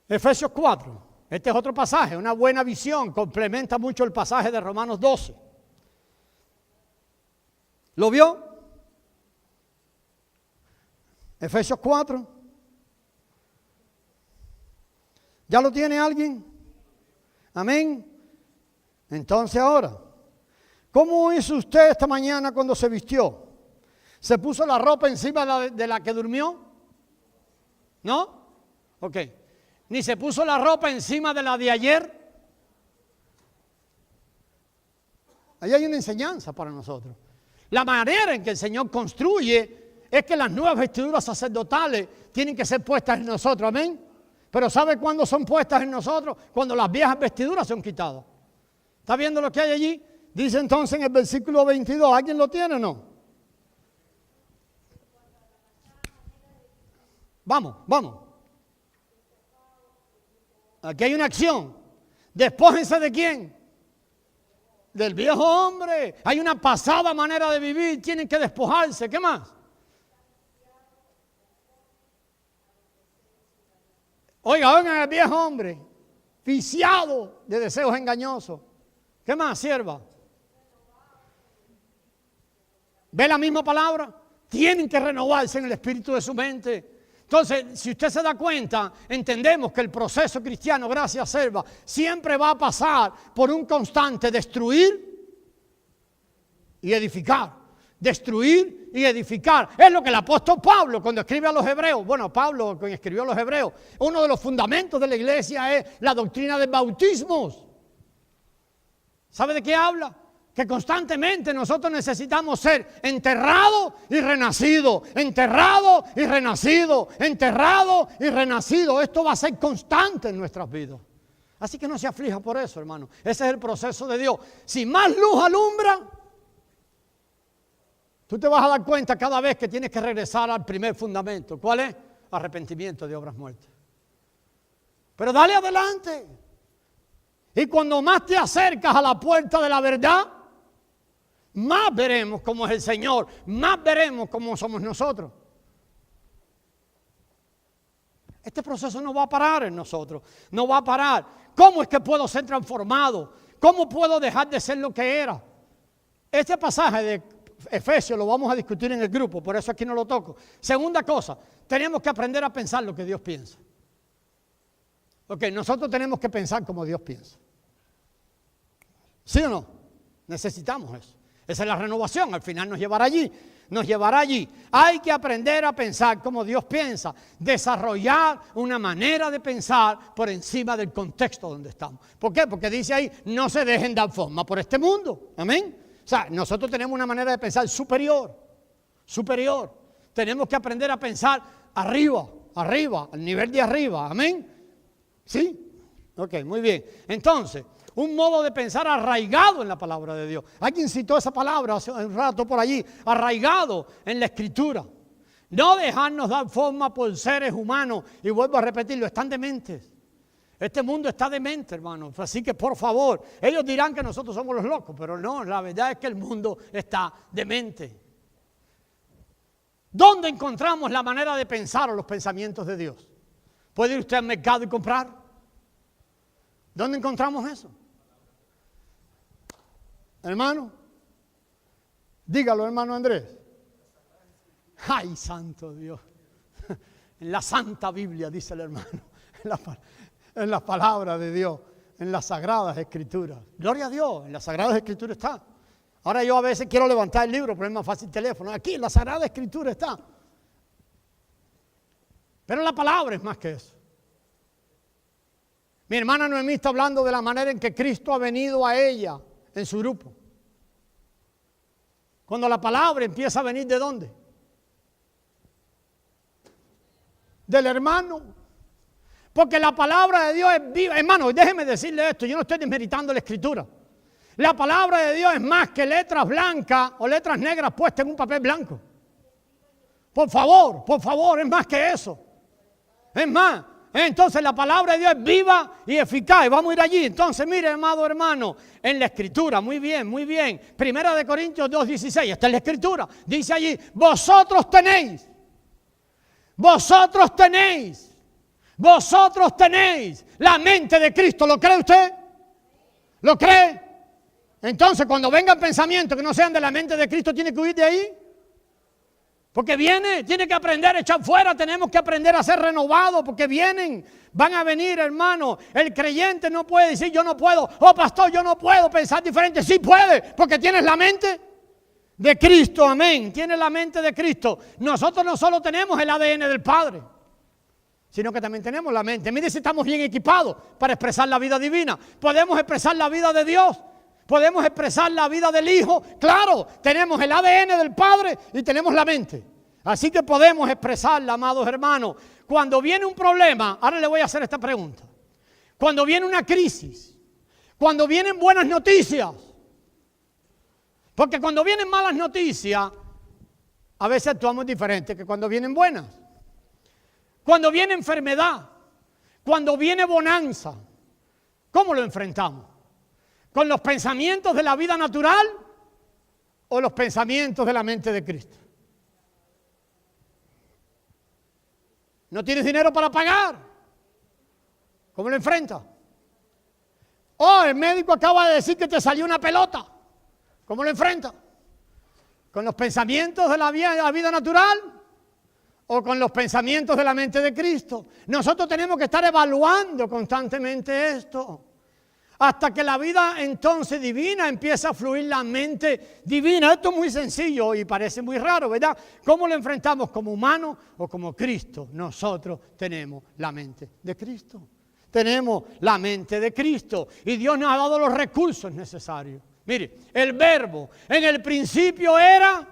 Efesios 4, este es otro pasaje, una buena visión, complementa mucho el pasaje de Romanos 12. ¿Lo vio? Efesios 4. ¿Ya lo tiene alguien? Amén. Entonces ahora, ¿cómo hizo usted esta mañana cuando se vistió? ¿Se puso la ropa encima de la que durmió? ¿No? Ok. ¿Ni se puso la ropa encima de la de ayer? Ahí hay una enseñanza para nosotros. La manera en que el Señor construye es que las nuevas vestiduras sacerdotales tienen que ser puestas en nosotros. Amén. Pero ¿sabe cuándo son puestas en nosotros? Cuando las viejas vestiduras son quitadas. ¿Está viendo lo que hay allí? Dice entonces en el versículo 22, ¿alguien lo tiene o no? Vamos. Aquí hay una acción. Despójense de quién? Del viejo hombre. Hay una pasada manera de vivir, tienen que despojarse. ¿Qué más? Oigan el viejo hombre, viciado de deseos engañosos. ¿Qué más, sierva? ¿Ve la misma palabra? Tienen que renovarse en el espíritu de su mente. Entonces, si usted se da cuenta, entendemos que el proceso cristiano, gracias, sierva, siempre va a pasar por un constante destruir y edificar. Destruir y edificar. Es lo que el apóstol Pablo cuando escribe a los hebreos, Pablo cuando escribió a los hebreos, uno de los fundamentos de la iglesia es la doctrina de bautismos. ¿Sabe de qué habla? Que constantemente nosotros necesitamos ser enterrados y renacidos, enterrados y renacidos, enterrados y renacidos. Esto va a ser constante en nuestras vidas. Así que no se aflija por eso, hermano. Ese es el proceso de Dios. Si más luz alumbra, tú te vas a dar cuenta cada vez que tienes que regresar al primer fundamento. ¿Cuál es? Arrepentimiento de obras muertas. Pero dale adelante. Y cuando más te acercas a la puerta de la verdad, más veremos cómo es el Señor, más veremos cómo somos nosotros. Este proceso no va a parar en nosotros, no va a parar. ¿Cómo es que puedo ser transformado? ¿Cómo puedo dejar de ser lo que era? Este pasaje de Efesios lo vamos a discutir en el grupo, por eso aquí no lo toco. Segunda cosa, tenemos que aprender a pensar lo que Dios piensa. Ok, nosotros tenemos que pensar como Dios piensa. ¿Sí o no? Necesitamos eso. Esa es la renovación, al final nos llevará allí. nos llevará allí. Hay que aprender a pensar como Dios piensa, desarrollar una manera de pensar por encima del contexto donde estamos. ¿Por qué? Porque dice ahí, no se dejen dar forma por este mundo. Amén. O sea, nosotros tenemos una manera de pensar superior. Tenemos que aprender a pensar arriba, al nivel de arriba. Amén. ¿Sí? Ok, muy bien. Entonces, un modo de pensar arraigado en la palabra de Dios. Alguien citó esa palabra hace un rato por allí, arraigado en la Escritura. No dejarnos dar forma por seres humanos. Y vuelvo a repetirlo, están dementes. Este mundo está demente, hermanos. Así que por favor, ellos dirán que nosotros somos los locos, pero no, la verdad es que el mundo está demente. ¿Dónde encontramos la manera de pensar o los pensamientos de Dios? ¿Puede ir usted al mercado y comprar? ¿Dónde encontramos eso? Hermano, dígalo, hermano Andrés. Ay, santo Dios. En la Santa Biblia, dice el hermano. En la palabra de Dios, en las Sagradas Escrituras. Gloria a Dios, en las Sagradas Escrituras está. Ahora yo a veces quiero levantar el libro, pero es más fácil el teléfono. Aquí en la Sagrada Escritura está. Pero la palabra es más que eso. Mi hermana Noemí está hablando de la manera en que Cristo ha venido a ella en su grupo. Cuando la palabra empieza a venir, ¿de dónde? Del hermano. Porque la palabra de Dios es viva. Hermano, déjeme decirle esto, yo no estoy desmeritando la Escritura. La palabra de Dios es más que letras blancas o letras negras puestas en un papel blanco. Por favor, es más que eso. Es más. Entonces la palabra de Dios es viva y eficaz. Y vamos a ir allí. Entonces, mire, amado hermano, en la Escritura, muy bien. Primera de Corintios 2:16, está en la Escritura. Dice allí, vosotros tenéis la mente de Cristo. ¿Lo cree usted? ¿Lo cree? Entonces, cuando vengan pensamientos que no sean de la mente de Cristo, tiene que huir de ahí. Porque tiene que aprender a echar fuera, tenemos que aprender a ser renovados, porque van a venir, hermano. El creyente no puede decir, yo no puedo, oh pastor, yo no puedo pensar diferente. Sí puede, porque tienes la mente de Cristo, amén. Tienes la mente de Cristo. Nosotros no solo tenemos el ADN del Padre, sino que también tenemos la mente. Mire si estamos bien equipados para expresar la vida divina. Podemos expresar la vida de Dios. Podemos expresar la vida del Hijo. Claro, tenemos el ADN del Padre y tenemos la mente. Así que podemos expresarla, amados hermanos. Cuando viene un problema, ahora le voy a hacer esta pregunta. Cuando viene una crisis, cuando vienen buenas noticias, porque cuando vienen malas noticias, a veces actuamos diferente que cuando vienen buenas. Cuando viene enfermedad, cuando viene bonanza, ¿cómo lo enfrentamos? ¿Con los pensamientos de la vida natural o los pensamientos de la mente de Cristo? ¿No tienes dinero para pagar? ¿Cómo lo enfrentas? Oh, el médico acaba de decir que te salió una pelota. ¿Cómo lo enfrentas? ¿Con los pensamientos de la vida natural o con los pensamientos de la mente de Cristo? Nosotros tenemos que estar evaluando constantemente esto. Hasta que la vida entonces divina empieza a fluir la mente divina. Esto es muy sencillo y parece muy raro, ¿verdad? ¿Cómo lo enfrentamos? ¿Como humano o como Cristo? Nosotros tenemos la mente de Cristo. Tenemos la mente de Cristo y Dios nos ha dado los recursos necesarios. Mire, el verbo en el principio era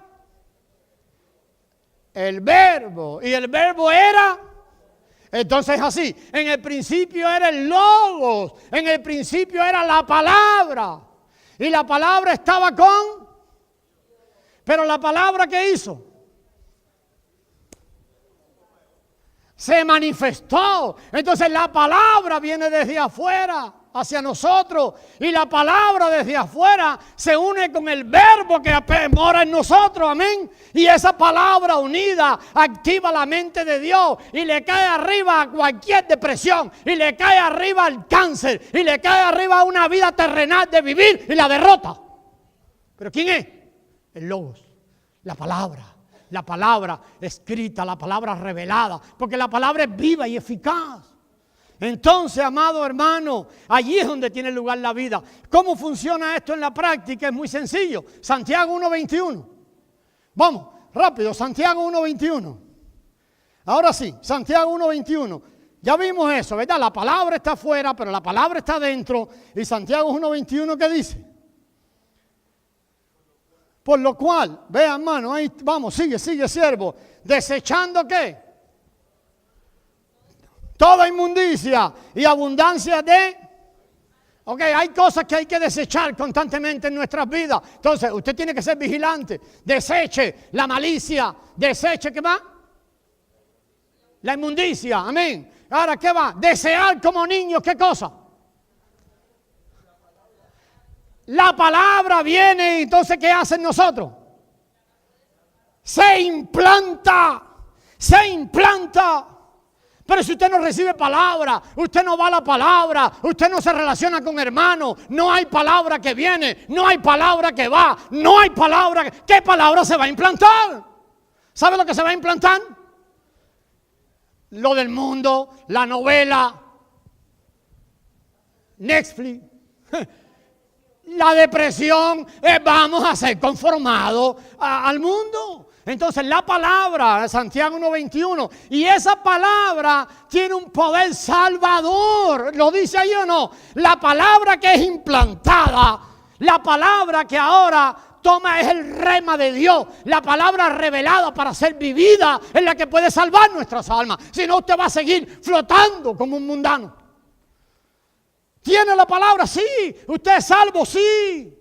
el verbo y el verbo era... Entonces así, en el principio era el logos, en el principio era la palabra y la palabra estaba con, pero la palabra ¿qué hizo? Se manifestó. Entonces la palabra viene desde afuera hacia nosotros y la palabra desde afuera se une con el verbo que mora en nosotros, amén. Y esa palabra unida activa la mente de Dios y le cae arriba a cualquier depresión y le cae arriba al cáncer y le cae arriba a una vida terrenal de vivir y la derrota. ¿Pero quién es? El Logos, la palabra escrita, la palabra revelada, porque la palabra es viva y eficaz. Entonces, amado hermano, allí es donde tiene lugar la vida. ¿Cómo funciona esto en la práctica? Es muy sencillo. Santiago 1:21. Vamos, rápido, Santiago 1:21. Ahora sí, Santiago 1:21. Ya vimos eso, ¿verdad? La palabra está afuera, pero la palabra está dentro. Y Santiago 1:21, ¿qué dice? Por lo cual, vea hermano, ahí vamos, sigue, siervo. Desechando ¿qué? Toda inmundicia y abundancia de... Ok, hay cosas que hay que desechar constantemente en nuestras vidas. Entonces, usted tiene que ser vigilante. Deseche la malicia. Deseche, ¿qué va? La inmundicia, amén. Ahora, ¿qué va? Desear como niños, ¿qué cosa? La palabra viene y entonces, ¿qué hacen nosotros? Se implanta. Pero si usted no recibe palabra, usted no va a la palabra, usted no se relaciona con hermanos, no hay palabra que viene, no hay palabra que va, no hay palabra. ¿Qué palabra se va a implantar? ¿Sabe lo que se va a implantar? Lo del mundo, la novela, Netflix, la depresión, vamos a ser conformados al mundo. Entonces la palabra, Santiago 1:21, y esa palabra tiene un poder salvador. ¿Lo dice ahí o no? La palabra que es implantada, la palabra que ahora toma es el rema de Dios, la palabra revelada para ser vivida es la que puede salvar nuestras almas. Si no, usted va a seguir flotando como un mundano. ¿Tiene la palabra? Sí. ¿Usted es salvo? Sí.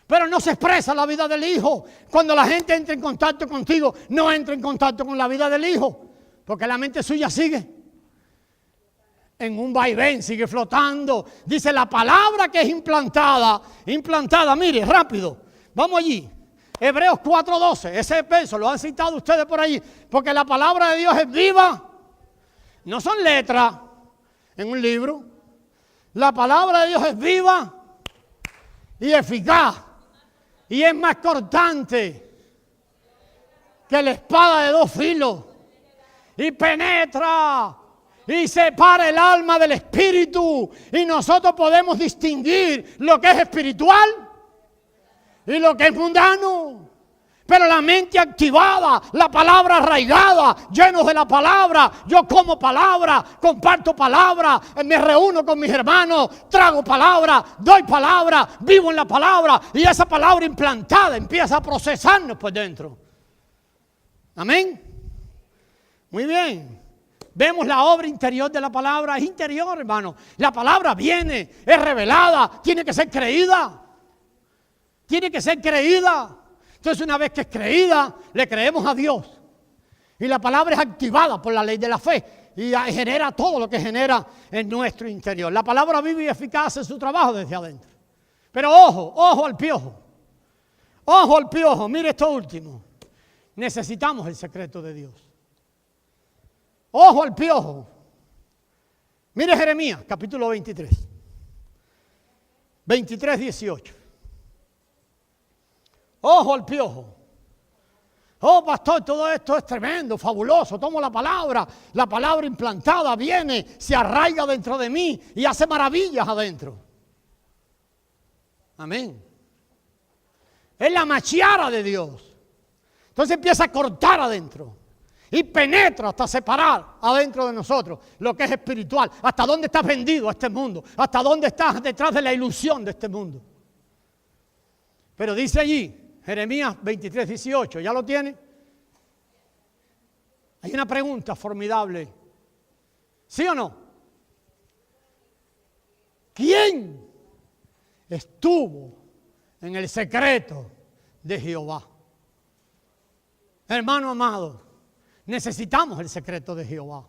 Pero no se expresa la vida del Hijo. Cuando la gente entra en contacto contigo, no entra en contacto con la vida del Hijo, porque la mente suya sigue en un vaivén, sigue flotando. Dice la palabra que es implantada, mire, rápido, vamos allí. Hebreos 4:12, ese verso lo han citado ustedes por allí, porque la palabra de Dios es viva, no son letras en un libro. La palabra de Dios es viva y eficaz. Y es más cortante que la espada de 2 filos. Y penetra y separa el alma del espíritu. Y nosotros podemos distinguir lo que es espiritual y lo que es mundano. Pero la mente activada, la palabra arraigada, llenos de la palabra, yo como palabra, comparto palabra, me reúno con mis hermanos, trago palabra, doy palabra, vivo en la palabra, y esa palabra implantada empieza a procesarnos por dentro. Amén. Muy bien. Vemos la obra interior de la palabra, es interior, hermano. La palabra viene, es revelada, tiene que ser creída. Tiene que ser creída. Entonces, una vez que es creída, le creemos a Dios. Y la palabra es activada por la ley de la fe. Y genera todo lo que genera en nuestro interior. La palabra vive y eficaz hace su trabajo desde adentro. Pero ojo al piojo. Ojo al piojo. Mire esto último. Necesitamos el secreto de Dios. Ojo al piojo. Mire Jeremías, capítulo 23. 23:18. Ojo al piojo. Oh, pastor, todo esto es tremendo, fabuloso. Tomo la palabra implantada viene, se arraiga dentro de mí y hace maravillas adentro. Amén. Es la machiara de Dios. Entonces empieza a cortar adentro y penetra hasta separar adentro de nosotros lo que es espiritual. Hasta dónde está vendido este mundo, hasta dónde está detrás de la ilusión de este mundo. Pero dice allí, Jeremías 23:18, ¿ya lo tiene? Hay una pregunta formidable. ¿Sí o no? ¿Quién estuvo en el secreto de Jehová? Hermano amado, necesitamos el secreto de Jehová.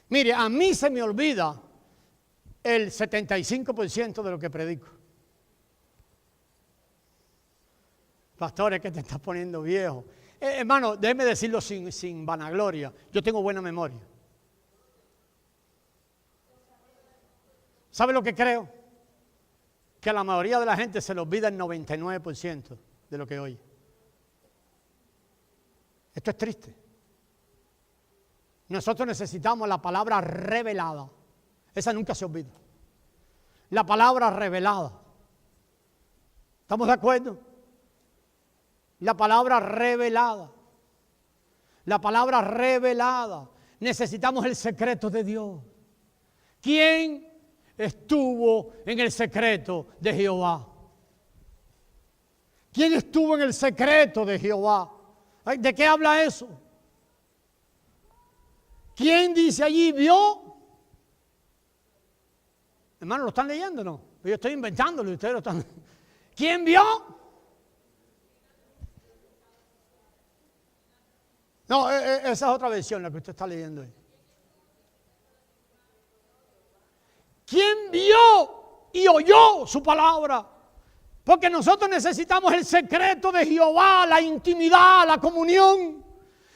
Mire, a mí se me olvida el 75% de lo que predico. Pastores, que te estás poniendo viejo. Hermano, déjeme decirlo sin vanagloria. Yo tengo buena memoria. ¿Sabe lo que creo? Que a la mayoría de la gente se le olvida el 99% de lo que oye. Esto es triste. Nosotros necesitamos la palabra revelada. Esa nunca se olvida. La palabra revelada. ¿Estamos de acuerdo? La palabra revelada. La palabra revelada. Necesitamos el secreto de Dios. ¿Quién estuvo en el secreto de Jehová? ¿Quién estuvo en el secreto de Jehová? ¿De qué habla eso? ¿Quién dice allí vio? Hermano, ¿lo están leyendo o no? Yo estoy inventándolo y ustedes lo están. ¿Quién vio? No, esa es otra versión, la que usted está leyendo ahí. ¿Quién vio y oyó su palabra? Porque nosotros necesitamos el secreto de Jehová, la intimidad, la comunión.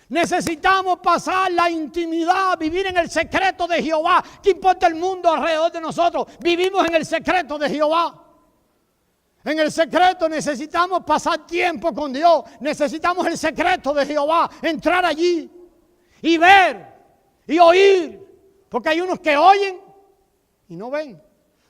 Necesitamos pasar la intimidad, vivir en el secreto de Jehová. ¿Qué importa el mundo alrededor de nosotros? Vivimos en el secreto de Jehová. En el secreto necesitamos pasar tiempo con Dios. Necesitamos el secreto de Jehová, entrar allí y ver y oír. Porque hay unos que oyen y no ven.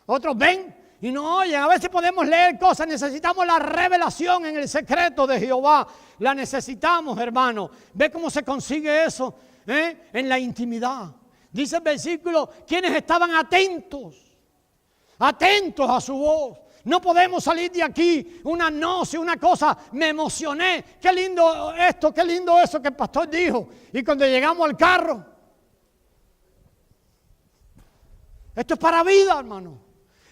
Otros ven y no oyen. A veces podemos leer cosas. Necesitamos la revelación en el secreto de Jehová. La necesitamos, hermano. ¿Ve cómo se consigue eso? En la intimidad. Dice el versículo, quienes estaban atentos a su voz. No podemos salir de aquí una noche, una cosa, me emocioné, qué lindo esto, qué lindo eso que el pastor dijo. Y cuando llegamos al carro, esto es para vida, hermano.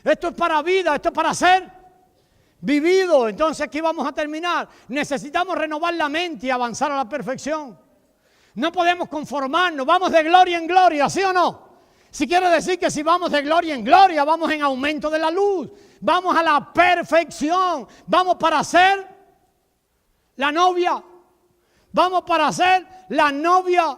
Esto es para vida, esto es para ser vivido. Entonces aquí vamos a terminar. Necesitamos renovar la mente y avanzar a la perfección. No podemos conformarnos, vamos de gloria en gloria, ¿sí o no? Si quiere decir que si vamos de gloria en gloria, vamos en aumento de la luz. Vamos a la perfección. Vamos para ser la novia. Vamos para ser la novia.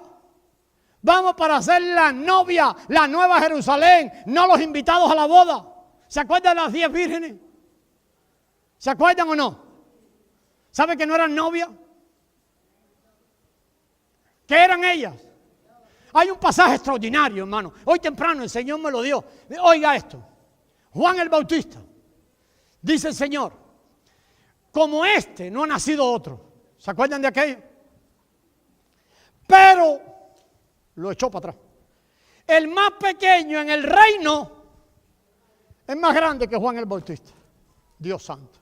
Vamos para ser la novia, la nueva Jerusalén, no los invitados a la boda. ¿Se acuerdan de las 10 vírgenes? ¿Se acuerdan o no? ¿Sabe que no eran novias? ¿Qué eran ellas? Hay un pasaje extraordinario, hermano. Hoy temprano el Señor me lo dio. Oiga esto. Juan el Bautista. Dice el Señor, como este no ha nacido otro. ¿Se acuerdan de aquello? Pero lo echó para atrás. El más pequeño en el reino es más grande que Juan el Bautista. Dios santo.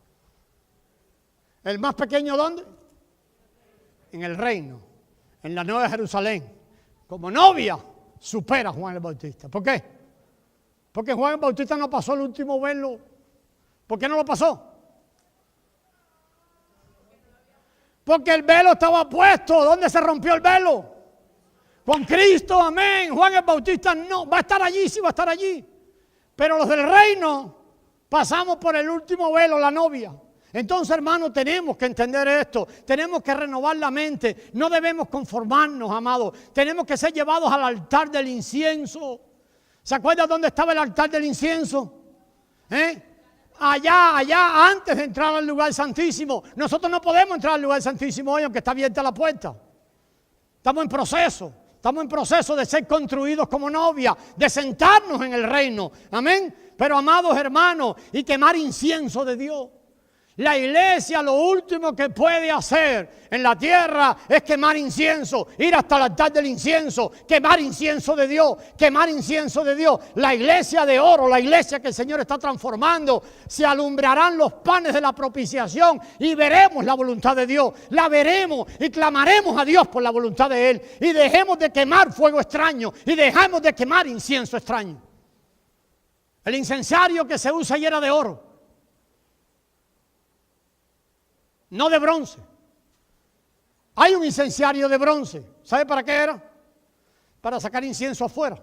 ¿El más pequeño dónde? En el reino, en la Nueva Jerusalén. Como novia, supera a Juan el Bautista. ¿Por qué? Porque Juan el Bautista no pasó el último velo. ¿Por qué no lo pasó? Porque el velo estaba puesto. ¿Dónde se rompió el velo? Con Cristo, amén. Juan el Bautista no, va a estar allí, sí va a estar allí. Pero los del reino pasamos por el último velo, la novia. Entonces, hermanos, tenemos que entender esto. Tenemos que renovar la mente. No debemos conformarnos, amados. Tenemos que ser llevados al altar del incienso. ¿Se acuerdan dónde estaba el altar del incienso? Allá, antes de entrar al lugar santísimo. Nosotros no podemos entrar al lugar santísimo hoy, aunque está abierta la puerta. Estamos en proceso. Estamos en proceso de ser construidos como novia, de sentarnos en el reino. Amén. Pero, amados hermanos, y quemar incienso de Dios. La iglesia lo último que puede hacer en la tierra es quemar incienso, ir hasta el altar del incienso, quemar incienso de Dios, quemar incienso de Dios. La iglesia de oro, la iglesia que el Señor está transformando, se alumbrarán los panes de la propiciación y veremos la voluntad de Dios. La veremos y clamaremos a Dios por la voluntad de Él. Y dejemos de quemar fuego extraño y dejemos de quemar incienso extraño. El incensario que se usa ayer era de oro. No de bronce. Hay un incensario de bronce. ¿Sabe para qué era? Para sacar incienso afuera.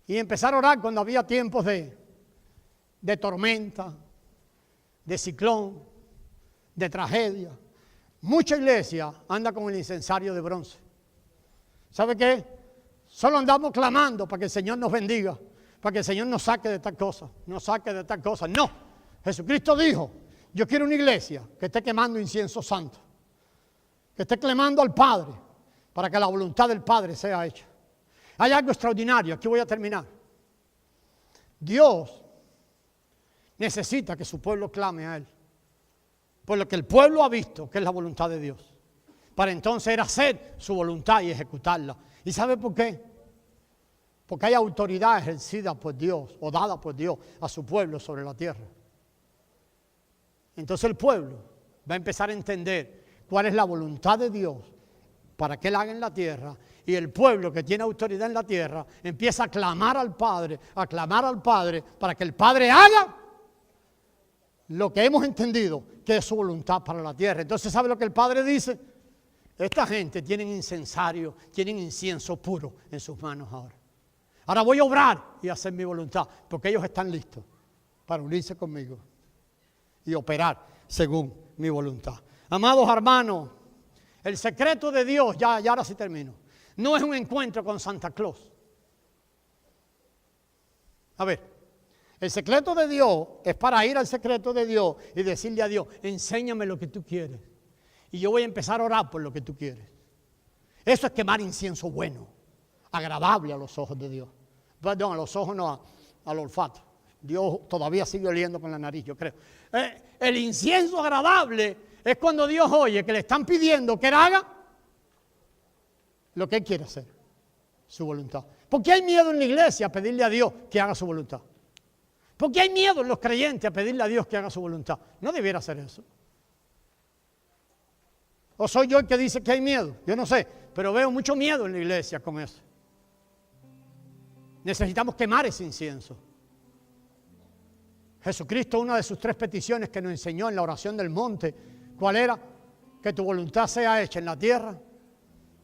Y empezar a orar cuando había tiempos de tormenta, de ciclón, de tragedia. Mucha iglesia anda con el incensario de bronce. ¿Sabe qué? Solo andamos clamando para que el Señor nos bendiga, para que el Señor nos saque de tal cosa, nos saque de tal cosa. No. Jesucristo dijo, yo quiero una iglesia que esté quemando incienso santo, que esté clamando al Padre para que la voluntad del Padre sea hecha. Hay algo extraordinario, aquí voy a terminar. Dios necesita que su pueblo clame a Él. por lo que el pueblo ha visto que es la voluntad de Dios, para entonces era hacer su voluntad y ejecutarla. ¿Y sabe por qué? Porque hay autoridad ejercida por Dios o dada por Dios a su pueblo sobre la tierra. Entonces el pueblo va a empezar a entender cuál es la voluntad de Dios para que Él haga en la tierra, y el pueblo que tiene autoridad en la tierra empieza a clamar al Padre para que el Padre haga lo que hemos entendido que es su voluntad para la tierra. Entonces, ¿sabe lo que el Padre dice? Esta gente tiene incensario, tienen incienso puro en sus manos ahora. Ahora voy a obrar y hacer mi voluntad, porque ellos están listos para unirse conmigo y operar según mi voluntad. Amados hermanos, el secreto de Dios, ya ahora sí termino, no es un encuentro con Santa Claus. A ver, el secreto de Dios es para ir al secreto de Dios y decirle a Dios, enséñame lo que tú quieres. Y yo voy a empezar a orar por lo que tú quieres. Eso es quemar incienso bueno, agradable a los ojos de Dios. Perdón, a los ojos no, al olfato. Dios todavía sigue oliendo con la nariz, yo creo. El incienso agradable es cuando Dios oye que le están pidiendo que Él haga lo que Él quiere hacer, su voluntad. ¿Por qué hay miedo en la iglesia a pedirle a Dios que haga su voluntad? ¿Por qué hay miedo en los creyentes a pedirle a Dios que haga su voluntad? No debiera hacer eso. ¿O soy yo el que dice que hay miedo? Yo no sé, pero veo mucho miedo en la iglesia con eso. Necesitamos quemar ese incienso. Jesucristo, una de sus 3 peticiones que nos enseñó en la oración del monte, ¿cuál era? Que tu voluntad sea hecha en la tierra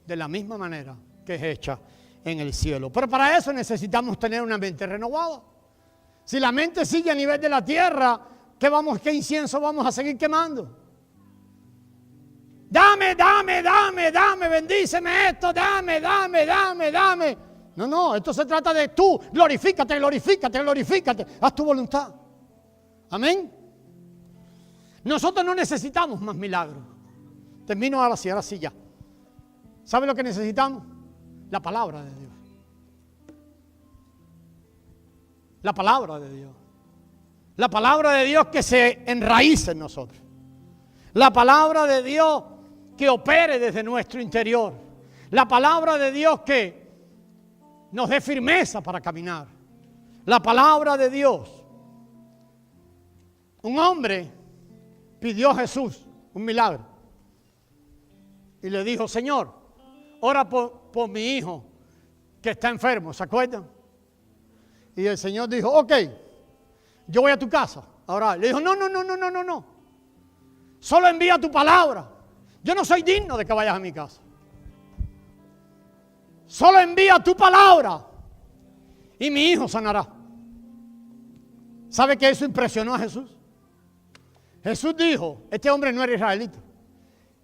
de la misma manera que es hecha en el cielo. Pero para eso necesitamos tener una mente renovada. Si la mente sigue a nivel de la tierra, ¿qué incienso vamos a seguir quemando? Dame, bendíceme esto, dame. No, esto se trata de tú, glorifícate, haz tu voluntad. Amén. Nosotros no necesitamos más milagros. Termino ahora sí ya. ¿Sabe lo que necesitamos? La palabra de Dios. La palabra de Dios. La palabra de Dios que se enraíce en nosotros. La palabra de Dios que opere desde nuestro interior. La palabra de Dios que nos dé firmeza para caminar. La palabra de Dios. Un hombre pidió a Jesús un milagro y le dijo, Señor, ora por mi hijo que está enfermo, ¿se acuerdan? Y el Señor dijo, ok, yo voy a tu casa a orar. Le dijo, no, solo envía tu palabra. Yo no soy digno de que vayas a mi casa. Solo envía tu palabra y mi hijo sanará. ¿Sabe que eso impresionó a Jesús? Jesús dijo, este hombre no era israelita,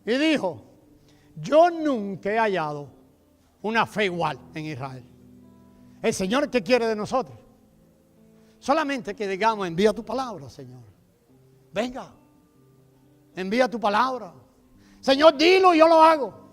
y dijo, yo nunca he hallado una fe igual en Israel. El Señor, ¿qué quiere de nosotros? Solamente que digamos, envía tu palabra, Señor. Venga, envía tu palabra. Señor, dilo y yo lo hago.